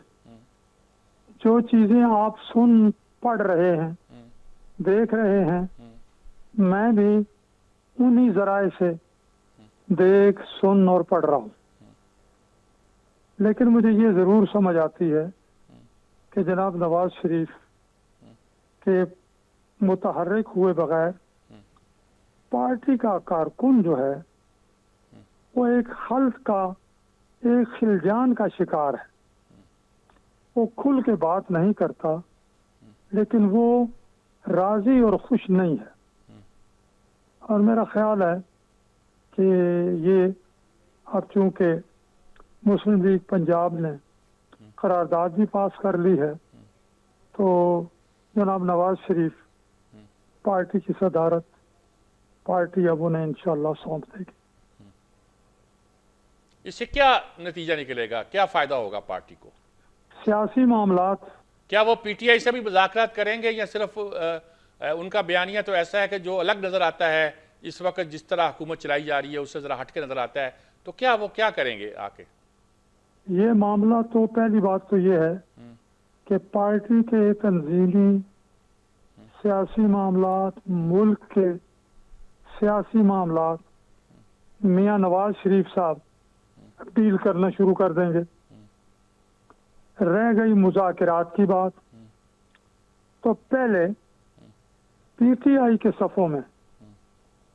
जो चीजें आप सुन पढ़ रहे हैं, देख रहे हैं, मैं भी उन्हीं जराए से देख, सुन और पढ़ रहा हूं। लेकिन मुझे ये जरूर समझ आती है कि जनाब नवाज शरीफ के मुतहर्रिक हुए बगैर पार्टी का कारकुन जो है वो एक खल्क का, एक खिलजान का शिकार है। वो खुल के बात नहीं करता, लेकिन वो राजी और खुश नहीं है। और मेरा ख्याल है कि ये अब चूंकि मुस्लिम लीग पंजाब ने करारदाद भी पास कर ली है, तो जनाब नवाज शरीफ पार्टी की सदारत पार्टी अब उन्हें इंशाल्लाह सौंप देगी। इससे क्या नतीजा निकलेगा, क्या फायदा होगा पार्टी को? सियासी मामलात, क्या वो पीटीआई से भी मुज़ाकरात करेंगे या सिर्फ उनका बयानिया तो ऐसा है कि जो अलग नजर आता है इस वक्त जिस तरह हुकूमत चलाई जा रही है उससे जरा हटके नजर आता है, तो क्या वो क्या करेंगे आके? ये मामला तो पहली बात तो ये है कि पार्टी के तंजीमी सियासी मामलात, मुल्क के सियासी मामलात मियां नवाज शरीफ साहब डील करना शुरू कर देंगे। रह गई मुज़ाकरात की बात, तो पहले पीटीआई के सफ़ों में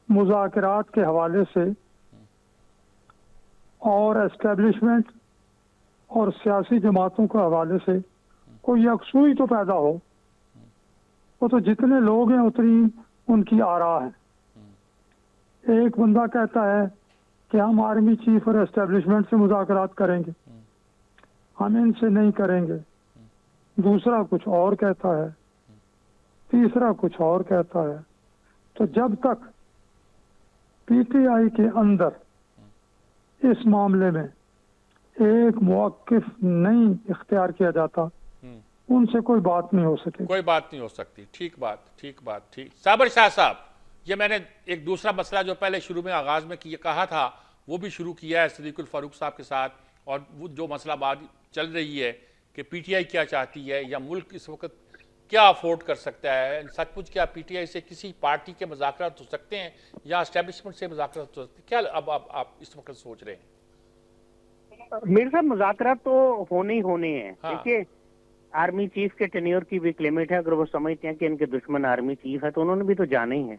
मुज़ाकरात के हवाले से और एस्टेब्लिशमेंट और सियासी जमातों के हवाले से कोई यकसुई तो पैदा हो। वो तो जितने लोग हैं उतनी उनकी आरा है। एक बंदा कहता है कि हम आर्मी चीफ और एस्टेब्लिशमेंट से मुज़ाकरात करेंगे, हम इनसे नहीं करेंगे। दूसरा कुछ और कहता है, तीसरा कुछ और कहता है। तो जब तक पीटीआई के अंदर इस मामले में एक मौक़िफ़ नहीं इख्तियार किया जाता, उनसे कोई बात नहीं हो सके, कोई बात नहीं हो सकती। ठीक बात, ठीक बात, ठीक। साबिर शाह साहब, ये मैंने एक दूसरा मसला जो पहले शुरू में आगाज में कहा था वो भी शुरू किया है सिद्दीकुल फारूक साहब के साथ, और वो जो मसला बात चल रही है कि पीटीआई क्या चाहती है या मुल्क इस वक्त क्या अफोर्ड कर सकता है। सचमुच क्या पीटीआई से किसी पार्टी के मुज़ाकरात हो सकते हैं या एस्टेब्लिशमेंट से मुज़ाकरात हो सकते हैं? क्या अब आप इस वक्त सोच रहे हैं? मेरे साथ मुज़ाकरात तो होने ही होने हैं। हाँ। देखिए, आर्मी चीफ के टेन्योर की भी क्लेमेट है। अगर वो समझते हैं कि इनके दुश्मन आर्मी चीफ है तो उन्होंने भी तो जाना ही है।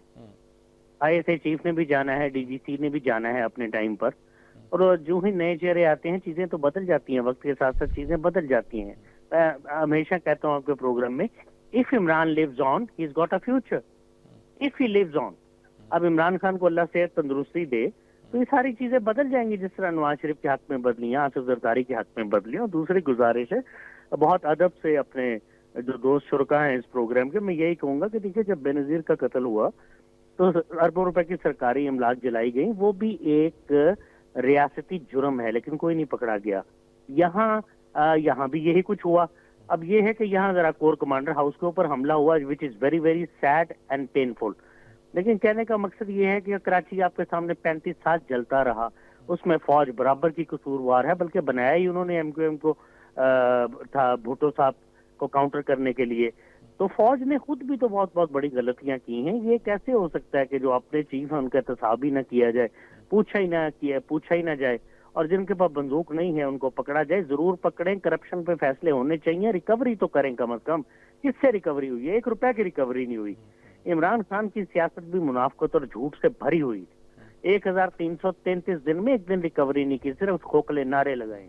आईएसआई चीफ ने भी जाना है, डीजीसी ने भी जाना है अपने टाइम पर। और जो ही नए चेहरे आते हैं चीजें तो बदल जाती हैं, वक्त के साथ साथ चीजें बदल जाती हैं। मैं हमेशा कहता हूँ आपके प्रोग्राम में, if Imran lives on he has got a future. If he lives on. अब इमरान खान को अल्लाह सेहत तंदुरुस्ती दे तो ये सारी चीजें बदल जाएंगी, जिस तरह नवाज शरीफ के हक में बदली, आसिफ जरदारी के हक में बदली। और दूसरी गुजारिश है, बहुत अदब से अपने जो दोस्त शुरका हैं इस प्रोग्राम के, मैं यही कहूंगा कि देखिए जब बेनजीर का कत्ल हुआ तो अरबों रुपए की सरकारी इमलाक जलाई गई, वो भी एक रियासती जुर्म है, लेकिन कोई नहीं पकड़ा गया। यहाँ भी यही कुछ हुआ। अब ये है कि यहाँ जरा कोर कमांडर हाउस के ऊपर हमला हुआ, which is very very sad and painful. लेकिन कहने का मकसद ये है कि कराची आपके सामने 35 साल जलता रहा, उसमें फौज बराबर की कसूरवार है, बल्कि बनाया ही उन्होंने एमक्यूएम को था भुट्टो साहब को काउंटर करने के लिए। तो फौज ने खुद भी तो बहुत बहुत बड़ी गलतियां की हैं। ये कैसे हो सकता है कि जो अपने चीफ है उनका एहतसाब ही ना किया जाए, पूछा ही ना जाए, और जिनके पास बंदूक नहीं है उनको पकड़ा जाए। जरूर पकड़ें, करप्शन पे फैसले होने चाहिए, रिकवरी तो करें कम अज कम। किससे रिकवरी हुई है? 1 रुपए की रिकवरी नहीं हुई। इमरान खान की सियासत भी मुनाफकत और झूठ से भरी हुई। 1333 दिन में एक दिन रिकवरी नहीं की, सिर्फ खोखले नारे लगाए।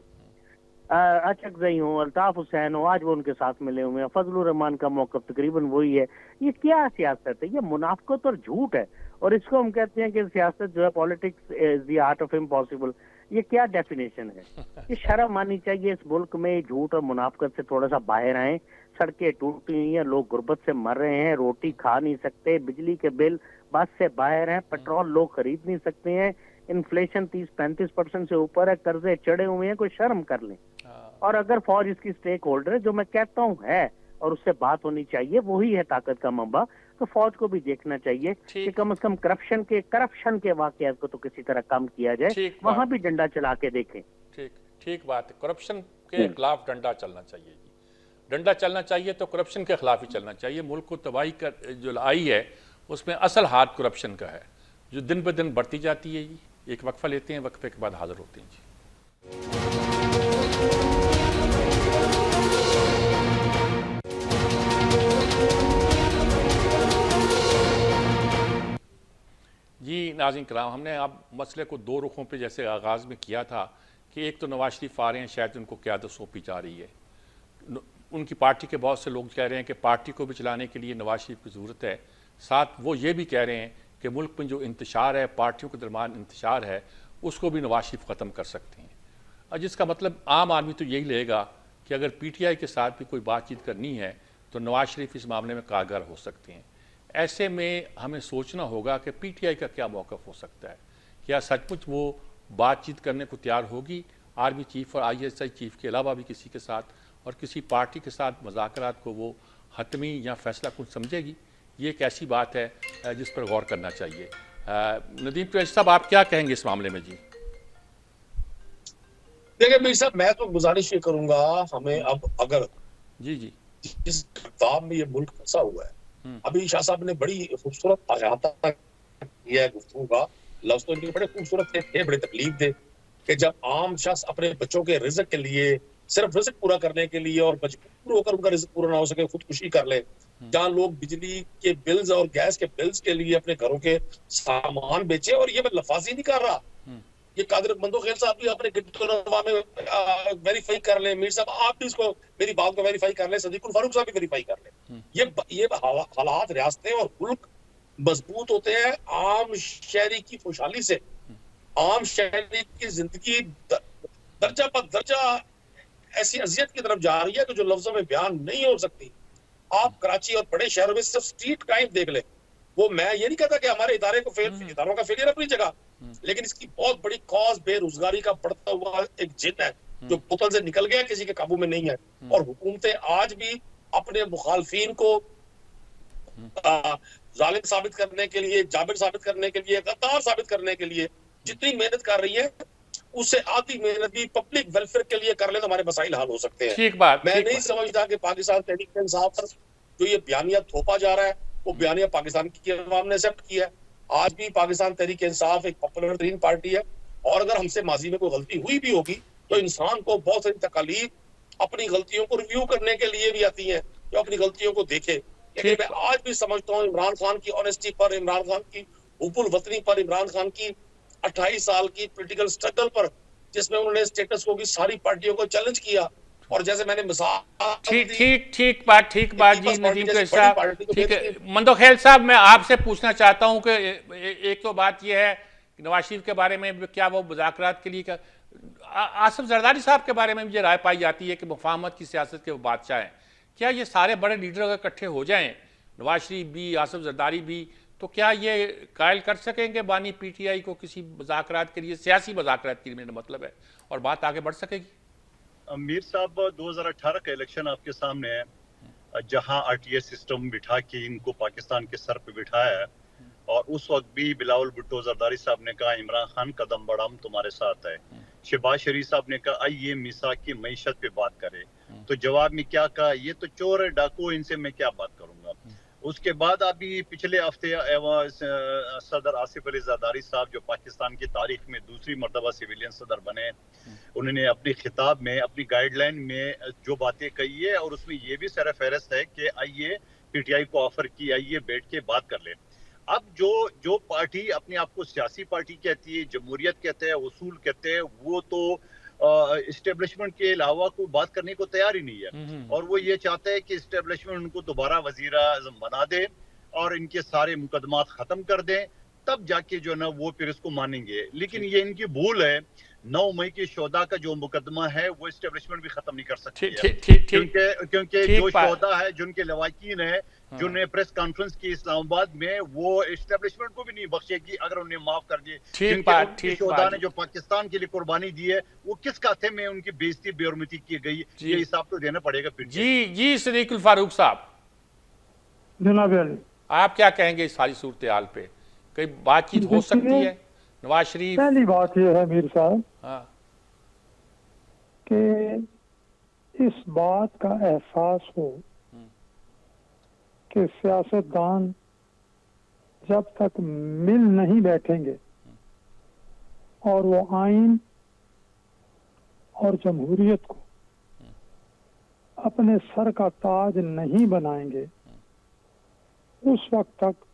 अचकजई हो, अल्ताफ हुसैन हो, आज वो उनके साथ मिले हुए हैं, फजलुर रहमान का मौकफ तकरीबन वही है। ये क्या सियासत है? ये मुनाफकत और झूठ है, और इसको हम कहते हैं कि सियासत जो है politics is the art of impossible. ये क्या डेफिनेशन है? ये शर्म आनी चाहिए इस मुल्क में। झूठ और मुनाफकत से थोड़ा सा बाहर आए। सड़कें टूटी हुई हैं, लोग गुर्बत से मर रहे हैं, रोटी खा नहीं सकते, बिजली के बिल बस से बाहर हैं, पेट्रोल लोग खरीद नहीं सकते हैं, इन्फ्लेशन 30-35% से ऊपर है, कर्जे चढ़े हुए हैं। कोई शर्म कर लें। और अगर फौज इसकी स्टेक होल्डर है, जो मैं कहता हूँ है, और उससे बात होनी चाहिए, वही है ताकत का मंबा, तो फौज को भी देखना चाहिए कि कम से कम करप्शन के वाकयात को तो किसी तरह कम किया जाए, वहां भी डंडा चला के देखें। ठीक बात है। करप्शन के खिलाफ डंडा चलना चाहिए जी, डंडा चलना चाहिए तो करप्शन के खिलाफ ही चलना चाहिए। मुल्क को तबाही कर जो आई है उसमें असल हाथ करप्शन का है, जो दिन ब दिन बढ़ती जाती है जी। एक वक्फा लेते हैं, वक्फे के बाद हाजिर होते हैं जी। नाज़रीन कराम, हमने अब मसले को 2 रुखों पे जैसे आगाज़ में किया था कि एक तो नवाज शरीफ आ रहे हैं, शायद उनको क़यादत सौंपी जा रही है। उनकी पार्टी के बहुत से लोग कह रहे हैं कि पार्टी को भी चलाने के लिए नवाज शरीफ की ज़रूरत है। साथ वो ये भी कह रहे हैं कि मुल्क में जो इंतशार है, पार्टियों के दरमियान इंतशार है, उसको भी नवाज शरीफ ख़त्म कर सकते हैं। और जिसका मतलब आम आदमी तो यही लेगा कि अगर PTI के साथ भी कोई बातचीत करनी है तो नवाज शरीफ इस मामले में कारगर हो सकते हैं। ऐसे में हमें सोचना होगा कि PTI का क्या मौक़िफ़ हो सकता है। क्या सचमुच वो बातचीत करने को तैयार होगी आर्मी चीफ और ISI चीफ के अलावा भी किसी के साथ, और किसी पार्टी के साथ मुज़ाकरात को वो हतमी या फैसला कुछ समझेगी? ये एक ऐसी बात है जिस पर गौर करना चाहिए। नदीम कुरैशी साहब, आप क्या कहेंगे इस मामले में जी? देखिए मीर साहब, मैं तो गुजारिश ये करूंगा, हमें अब अगर जी जिस किताब में ये मुल्क फंसा हुआ है, अभी शाह साहब ने बड़ी खूबसूरत अहाता किया है गुफ्तगू का। लफ्ज तो इनके बड़े खूबसूरत थे, बड़े तकलीफ दे कि जब आम शख्स अपने बच्चों के रिज़्क के लिए, सिर्फ रिज़्क पूरा करने के लिए और मजबूर होकर उनका रिज़्क पूरा ना हो सके खुदकुशी कर ले, जहाँ लोग बिजली के बिल्स और गैस के बिल्स के लिए अपने घरों के सामान बेचे। और ये मैं लफाजी नहीं कर रहा, ये कादिर मंदोखेल साहब भी अपने गिट्टो में वेरीफाई कर ले, मीर साहब आप भी इसको मेरी बात को वेरीफाई कर ले, सदीकुल फारूक साहब भी वेरीफाई कर ले। ये हालात, रियासतें और मुल्क मजबूत होते हैं आम शहरी की खुशहाली से। आम शहरी की जिंदगी दर्जा पर दर्जा ऐसी अजियत की तरफ जा रही है कि जो लफ्जों में बयान नहीं हो सकती। आप कराची और बड़े शहरों में सिर्फ स्ट्रीट क्राइम देख ले। वो मैं ये नहीं कहता कि हमारे इदारों का फेलियर अपनी जगह, लेकिन इसकी बहुत बड़ी कॉज बेरोजगारी का बढ़ता हुआ एक जिन है जो बोतल से निकल गया, किसी के काबू में नहीं है। और हुकूमतें आज भी अपने मुखालफीन को जालिम साबित करने के लिए, जाबिर साबित करने के लिए, गद्दार साबित करने के लिए जितनी मेहनत कर रही है, उससे आधी मेहनत भी पब्लिक वेलफेयर के लिए कर ले तो हमारे मसाइल हल हो सकते हैं। ठीक बात। मैं नहीं समझता कि पाकिस्तान तहरीक इंसाफ पर जो ये बयानिया थोपा जा रहा है, वो बयानिया पाकिस्तान की अवाम ने एक्सेप्ट किया है। आज भी पाकिस्तान तहरीक इंसाफ एक पॉपुलर तरीन पार्टी है, और अगर हमसे माजी में कोई गलती हुई भी होगी तो इंसान को बहुत सारी तकालीफ अपनी गलतियों को रिव्यू करने के लिए भी आती है, जो अपनी गलतियों को देखे। लेकिन मैं आज भी समझता हूँ इमरान खान की ऑनेस्टी पर, इमरान खान की हुब्बुल वतनी पर, इमरान खान की 28 साल की पॉलिटिकल स्ट्रगल पर, जिसमें उन्होंने स्टेटस को भी सारी पार्टियों को चैलेंज किया, और जैसे मैंने मिसाल ठीक दी ठीक ठीक कि बात जी पीपल्स पार्टी नदीम जैसी कुरैशी बड़ी साहब। पार्टी को ठीक भेज है के मंदोखेल साहब, मैं आपसे पूछना चाहता हूं कि एक तो बात यह है कि नवाज शरीफ के बारे में क्या वो मुज़ाकरात के लिए आसिफ जरदारी साहब के बारे में भी ये राय पाई जाती है कि मुफाहमत की सियासत के वो बादशाह हैं। क्या ये सारे बड़े लीडर अगर इकट्ठे हो जाएं, नवाज शरीफ भी आसिफ जरदारी भी, तो क्या ये कायल कर सकेंगे बानी पीटीआई को किसी मुज़ाकरात के लिए, सियासी मुज़ाकरात के लिए मेरा मतलब है, और बात आगे बढ़ सकेगी? मीर साहब 2018 का इलेक्शन आपके सामने है, जहां आरटीएस सिस्टम बिठा के इनको पाकिस्तान के सर पे बिठाया है, और उस वक्त भी बिलावल भुट्टो जरदारी साहब ने कहा इमरान खान कदम बढ़ा हम तुम्हारे साथ है। शहबाज शरीफ साहब ने कहा आइए मिसाक की मईशत पे बात करें, तो जवाब में क्या कहा, ये तो चोर है डाकू, इनसे मैं क्या बात करूंगा। उसके बाद अभी पिछले हफ्ते सदर आसिफ अली जरदारी साहब जो पाकिस्तान की तारीख में दूसरी मरतबा सिविलियन सदर बने, उन्होंने अपनी खिताब में अपनी गाइडलाइन में जो बातें कही है और उसमें ये भी सर फहरिस्त है कि आइए पीटीआई को ऑफर की आइए बैठ के बात कर ले। अब जो जो पार्टी अपने आप को सियासी पार्टी कहती है, जमहूरियत कहते हैं, उसूल कहते हैं, वो तो इस्टेब्लिशमेंट के अलावा कोई बात करने को तैयार ही नहीं है, और वो ये चाहते हैं कि इस्टेब्लिशमेंट उनको दोबारा वजीर आज़म बना दे और इनके सारे मुकदमात खत्म कर दें, तब जाके जो ना वो फिर इसको मानेंगे। लेकिन ये इनकी भूल है, 9 मई की शोदा का जो मुकदमा है वो इस्टेब्लिशमेंट भी खत्म नहीं कर सकती ठीक है, ठीक ठीक ठीक क्योंकि ठीक जो बात। शोदा है, जिनके लवाकिन है, जिन्होंने प्रेस कॉन्फ्रेंस की इस्लामाबाद में, वो इस्टेब्लिशमेंट को भी नहीं बख्शेगी अगर उन्हें माफ कर दिए, ठीक क्योंकि बात, उनके ठीक शोदा बात ने जो पाकिस्तान के लिए कुर्बानी दी है, वो किस खाते में उनकी बेइज्जती बेहरमती की गई, जी। ये हिसाब तो देना पड़ेगा फिर। जी सदीकुल फारूक साहब, जनाब अली, आप क्या कहेंगे इस सारी सूरत हाल पे? कई बातचीत हो सकती है नवाज शरीफ? पहली बात यह है मीर साहब हाँ कि इस बात का एहसास हो कि सियासतदान जब तक मिल नहीं बैठेंगे और वो आइन और जमहूरियत को अपने सर का ताज नहीं बनाएंगे, उस वक्त तक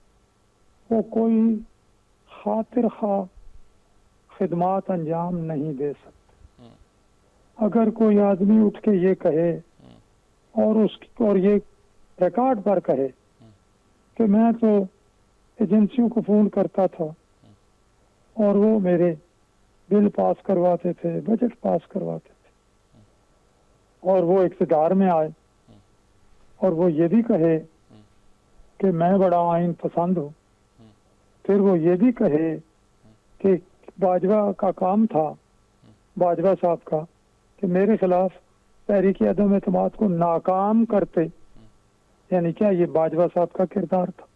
वो कोई खातिर खा खिदमात अंजाम नहीं दे सकते। अगर कोई आदमी उठ के ये कहे और ये रिकॉर्ड पर कहे कि मैं तो एजेंसियों को फोन करता था और वो मेरे बिल पास करवाते थे, बजट पास करवाते थे, और वो इक़्तिदार में आए और वो ये भी कहे कि मैं बड़ा आइन पसंद हूँ, फिर वो ये भी कहे कि बाजवा का काम था, बाजवा साहब का, कि मेरे खिलाफ तहरीक अदम एतमाद को नाकाम करते, यानी क्या ये बाजवा साहब का किरदार था।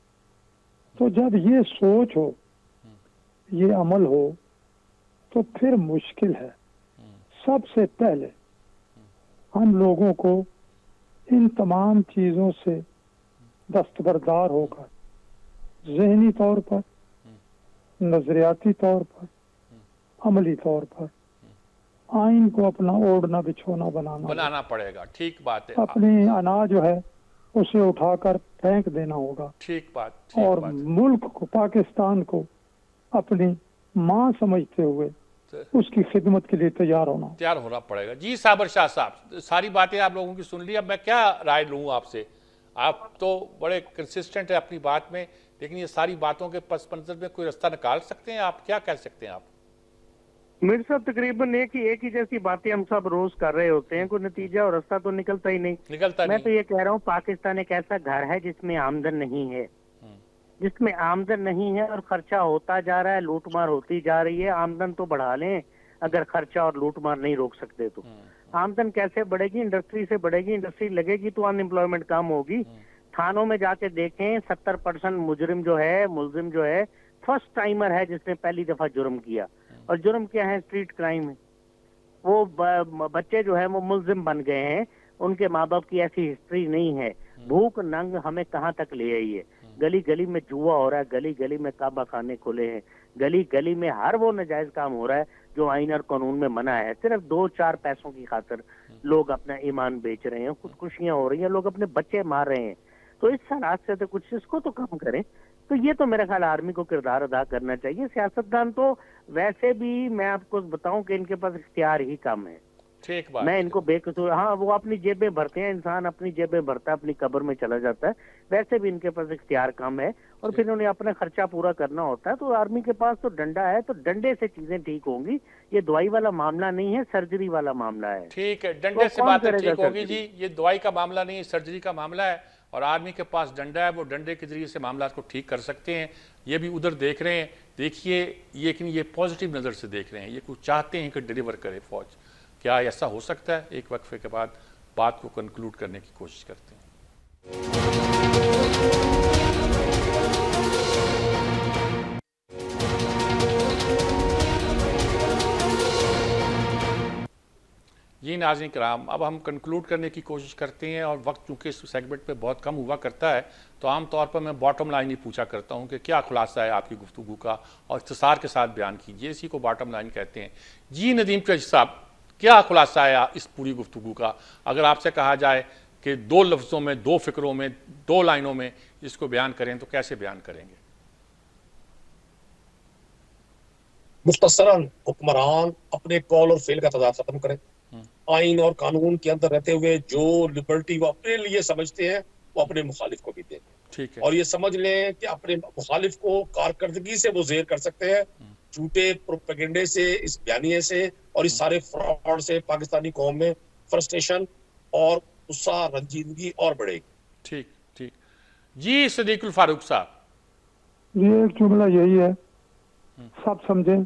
तो जब ये सोच हो, ये अमल हो, तो फिर मुश्किल है। सबसे पहले हम लोगों को इन तमाम चीज़ों से दस्तबरदार होकर ज़हनी तौर पर, नजरियाती तौर पर, अमली तौर पर आइन को अपना ओढ़ना बिछोना बनाना पड़ेगा। ठीक बात है। अपनी अनाज जो है उसे उठाकर फेंक देना होगा। ठीक बात। और मुल्क को, पाकिस्तान को अपनी माँ समझते हुए उसकी खिदमत के लिए तैयार होना पड़ेगा। जी साबर शाह साहब, सारी बातें आप लोगों की सुन ली, अब मैं क्या राय लूँ आपसे? आप तो बड़े कंसिस्टेंट है अपनी बात में, लेकिन ये सारी बातों के पस मंजर में कोई रास्ता निकाल सकते हैं आप? क्या कह सकते हैं आप? मेरे साथ तकरीबन एक ही जैसी बातें हम सब रोज कर रहे होते हैं, कोई नतीजा और रास्ता तो निकलता ही नहीं। मैं तो ये कह रहा हूँ, पाकिस्तान एक ऐसा घर है जिसमें आमदन नहीं है, जिसमें आमदन नहीं है और खर्चा होता जा रहा है, लूटमार होती जा रही है। आमदन तो बढ़ा लें, अगर खर्चा और लूटमार नहीं रोक सकते तो आमदन कैसे बढ़ेगी? इंडस्ट्री से बढ़ेगी, इंडस्ट्री लगेगी तो अनएम्प्लॉयमेंट कम होगी। थानों में जाके देखें, 70% मुलजिम जो है फर्स्ट टाइमर है, जिसने पहली दफा जुर्म किया। और जुर्म क्या है? स्ट्रीट क्राइम है। वो बच्चे जो है वो मुलजिम बन गए हैं, उनके माँ बाप की ऐसी हिस्ट्री नहीं है। भूख नंग हमें कहाँ तक ले आई है। गली गली में जुआ हो रहा है, गली गली में काबा खाने खुले हैं, गली गली में हर वो नाजायज काम हो रहा है जो आइन और कानून में मना है। सिर्फ 2-4 पैसों की खातिर लोग अपना ईमान बेच रहे हैं, खुदकुशियां हो रही हैं, लोग अपने बच्चे मार रहे हैं। तो इस हालात से तो कुछ इसको तो कम करें। तो ये तो मेरा ख्याल आर्मी को किरदार अदा करना चाहिए। सियासतदान तो वैसे भी मैं आपको बताऊं कि इनके पास इख्तियार ही कम है। ठीक बात। मैं इनको बेकसूर, हाँ वो अपनी जेबें भरते हैं, इंसान अपनी जेबें भरता है, अपनी कब्र में चला जाता है, वैसे भी इनके पास इख्तियार कम है और फिर उन्हें अपना खर्चा पूरा करना होता है। तो आर्मी के पास तो डंडा है, तो डंडे से चीजें ठीक होंगी। ये दवाई वाला मामला नहीं है, सर्जरी वाला मामला है। ठीक है, तो डंडे से कौन बातें करेगा ठीक होगी सर्जरी? जी। ये दवाई का मामला नहीं है, सर्जरी का मामला है, और आर्मी के पास डंडा है, वो डंडे के जरिए से मामला को ठीक कर सकते हैं। ये भी उधर देख रहे हैं, देखिए ये पॉजिटिव नज़र से देख रहे हैं, ये कुछ चाहते हैं कि डिलीवर करे फौज। क्या ऐसा हो सकता है? एक वक्फे के बाद बात को कंक्लूड करने की कोशिश करते हैं। जी नाज़रीन कराम, अब हम कंक्लूड करने की कोशिश करते हैं, और वक्त चूँकि इस सेगमेंट पे बहुत कम हुआ करता है, तो आम तौर पर मैं बॉटम लाइन ही पूछा करता हूँ कि क्या खुलासा है आपकी गुफ्तगू का, और इख्तिसार के साथ बयान कीजिए। इसी को बॉटम लाइन कहते हैं। जी नदीम कुरैशी साहब, क्या खुलासा है इस पूरी गुफ्तगू का? अगर आपसे कहा जाए कि 2 लफ्ज़ों में, 2 फिक्रों में, 2 लाइनों में इसको बयान करें, तो कैसे बयान करेंगे? मुख्तसरन हुक्मरान अपने कॉल और फेल का तजाद खत्म करें। आइन और कानून के अंदर रहते हुए जो लिबर्टी वो अपने लिए समझते हैं, वो अपने मुखालिफ को भी दें। ठीक है। और ये समझ लें कि अपने मुखालिफ को कारकर्दगी से वो जेर कर सकते हैं, झूठे प्रोपेगेंडे से, इस बयानिए से और इस सारे फ्रॉड से पाकिस्तानी कौम में फ्रस्ट्रेशन और गुस्सा, रंजीदगी और बढ़ेगी। ठीक ठीक जी। सदीकुल फारूक साहब, ये एक जुमला यही है, सब समझें,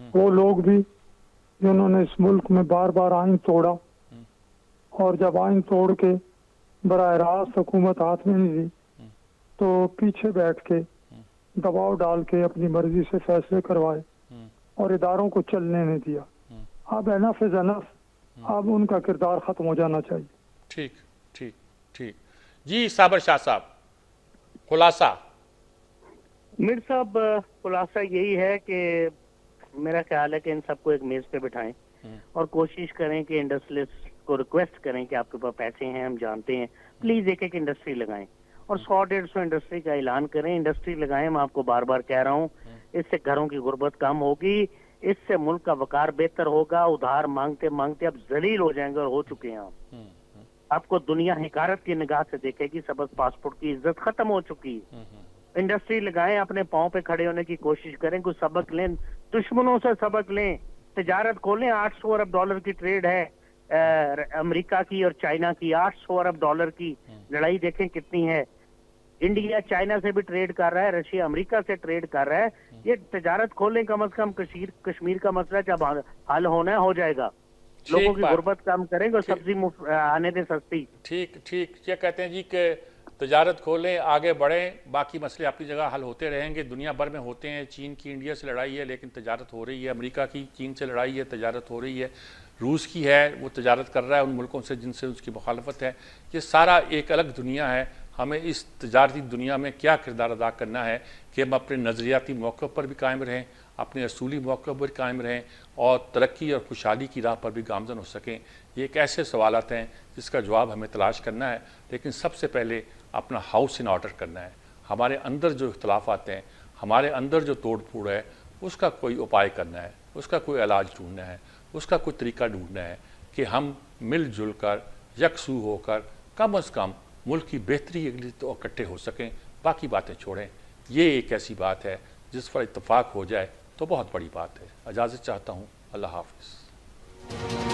वो लोग भी जिन्होंने इस मुल्क में बार बार आइन तोड़ा, और जब आइन तोड़ के बराह रास्त हुकूमत हाथ में नहीं दी, तो पीछे बैठ के दबाव डाल के अपनी मर्जी से फैसले करवाए और इदारों को चलने नहीं दिया। अब एनफ इज एनफ, अब उनका किरदार खत्म हो जाना चाहिए। ठीक ठीक ठीक जी। साबर शाह साहब, खुलासा। मिर साहब, खुलासा यही है कि मेरा ख्याल है कि इन सबको एक मेज पे बिठाएं और कोशिश करें कि इंडस्ट्रियलिस्ट को रिक्वेस्ट करें कि आपके पास पैसे हैं, हम जानते हैं, प्लीज एक एक इंडस्ट्री लगाएं और 100-150 इंडस्ट्री का ऐलान करें। इंडस्ट्री लगाएं, मैं आपको बार बार कह रहा हूँ, इससे घरों की गुर्बत कम होगी, इससे मुल्क का वकार बेहतर होगा। उधार मांगते मांगते अब जलील हो जाएंगे, और हो चुके हैं आप। आपको दुनिया हिकारत की निगाह से देखेगी, सबक पासपोर्ट की इज्जत खत्म हो चुकी है। इंडस्ट्री लगाएं, अपने पांव पे खड़े होने की कोशिश करें, कुछ सबक लें, दुश्मनों से सबक लें, तिजारत खोलें। 800 अरब डॉलर की ट्रेड है अमेरिका की और चाइना की, 800 अरब डॉलर की लड़ाई देखें कितनी है। इंडिया चाइना से भी ट्रेड कर रहा है, रशिया अमेरिका से ट्रेड कर रहा है। ये तिजारत खोलें, कम से कम कश्मीर का मसला जब हल होना है हो जाएगा। लोगों की गुर्बत कम करेंगे और सब्जी मुफ्त आने दें सस्ती। ठीक ठीक। ये कहते हैं जी कि तजारत खोलें, आगे बढ़ें, बाकी मसले अपनी जगह हल होते रहेंगे। दुनिया भर में होते हैं, चीन की इंडिया से लड़ाई है लेकिन तजारत हो रही है, अमेरिका की चीन से लड़ाई है, तजारत हो रही है, रूस की है, वो तजारत कर रहा है उन मुल्कों से जिनसे उसकी मुखालफत है। ये सारा एक अलग दुनिया है। हमें इस तजारती दुनिया में क्या किरदार अदा करना है कि हम अपने नज़रियाती मौक़िफ़ पर भी कायम रहें, अपने असूली मौक़िफ़ पर कायम रहें, और तरक्की और खुशहाली की राह पर भी गामज़न हो सकें। ये एक ऐसे सवालात हैं जिसका जवाब हमें तलाश करना है, लेकिन सबसे पहले अपना हाउस इन ऑर्डर करना है। हमारे अंदर जो इख्तलाफात हैं, हमारे अंदर जो तोड़ फोड़ है, उसका कोई उपाय करना है, उसका कोई इलाज ढूंढना है, उसका कोई तरीका ढूंढना है कि हम मिलजुल कर, यकसू होकर, कम अज़ कम मुल्क की बेहतरी के लिए तो इकट्ठे हो सकें। बाकी बातें छोड़ें। ये एक ऐसी बात है जिस पर इत्तफाक हो जाए तो बहुत बड़ी बात है। इजाज़त चाहता हूँ। अल्लाह हाफ़िज़।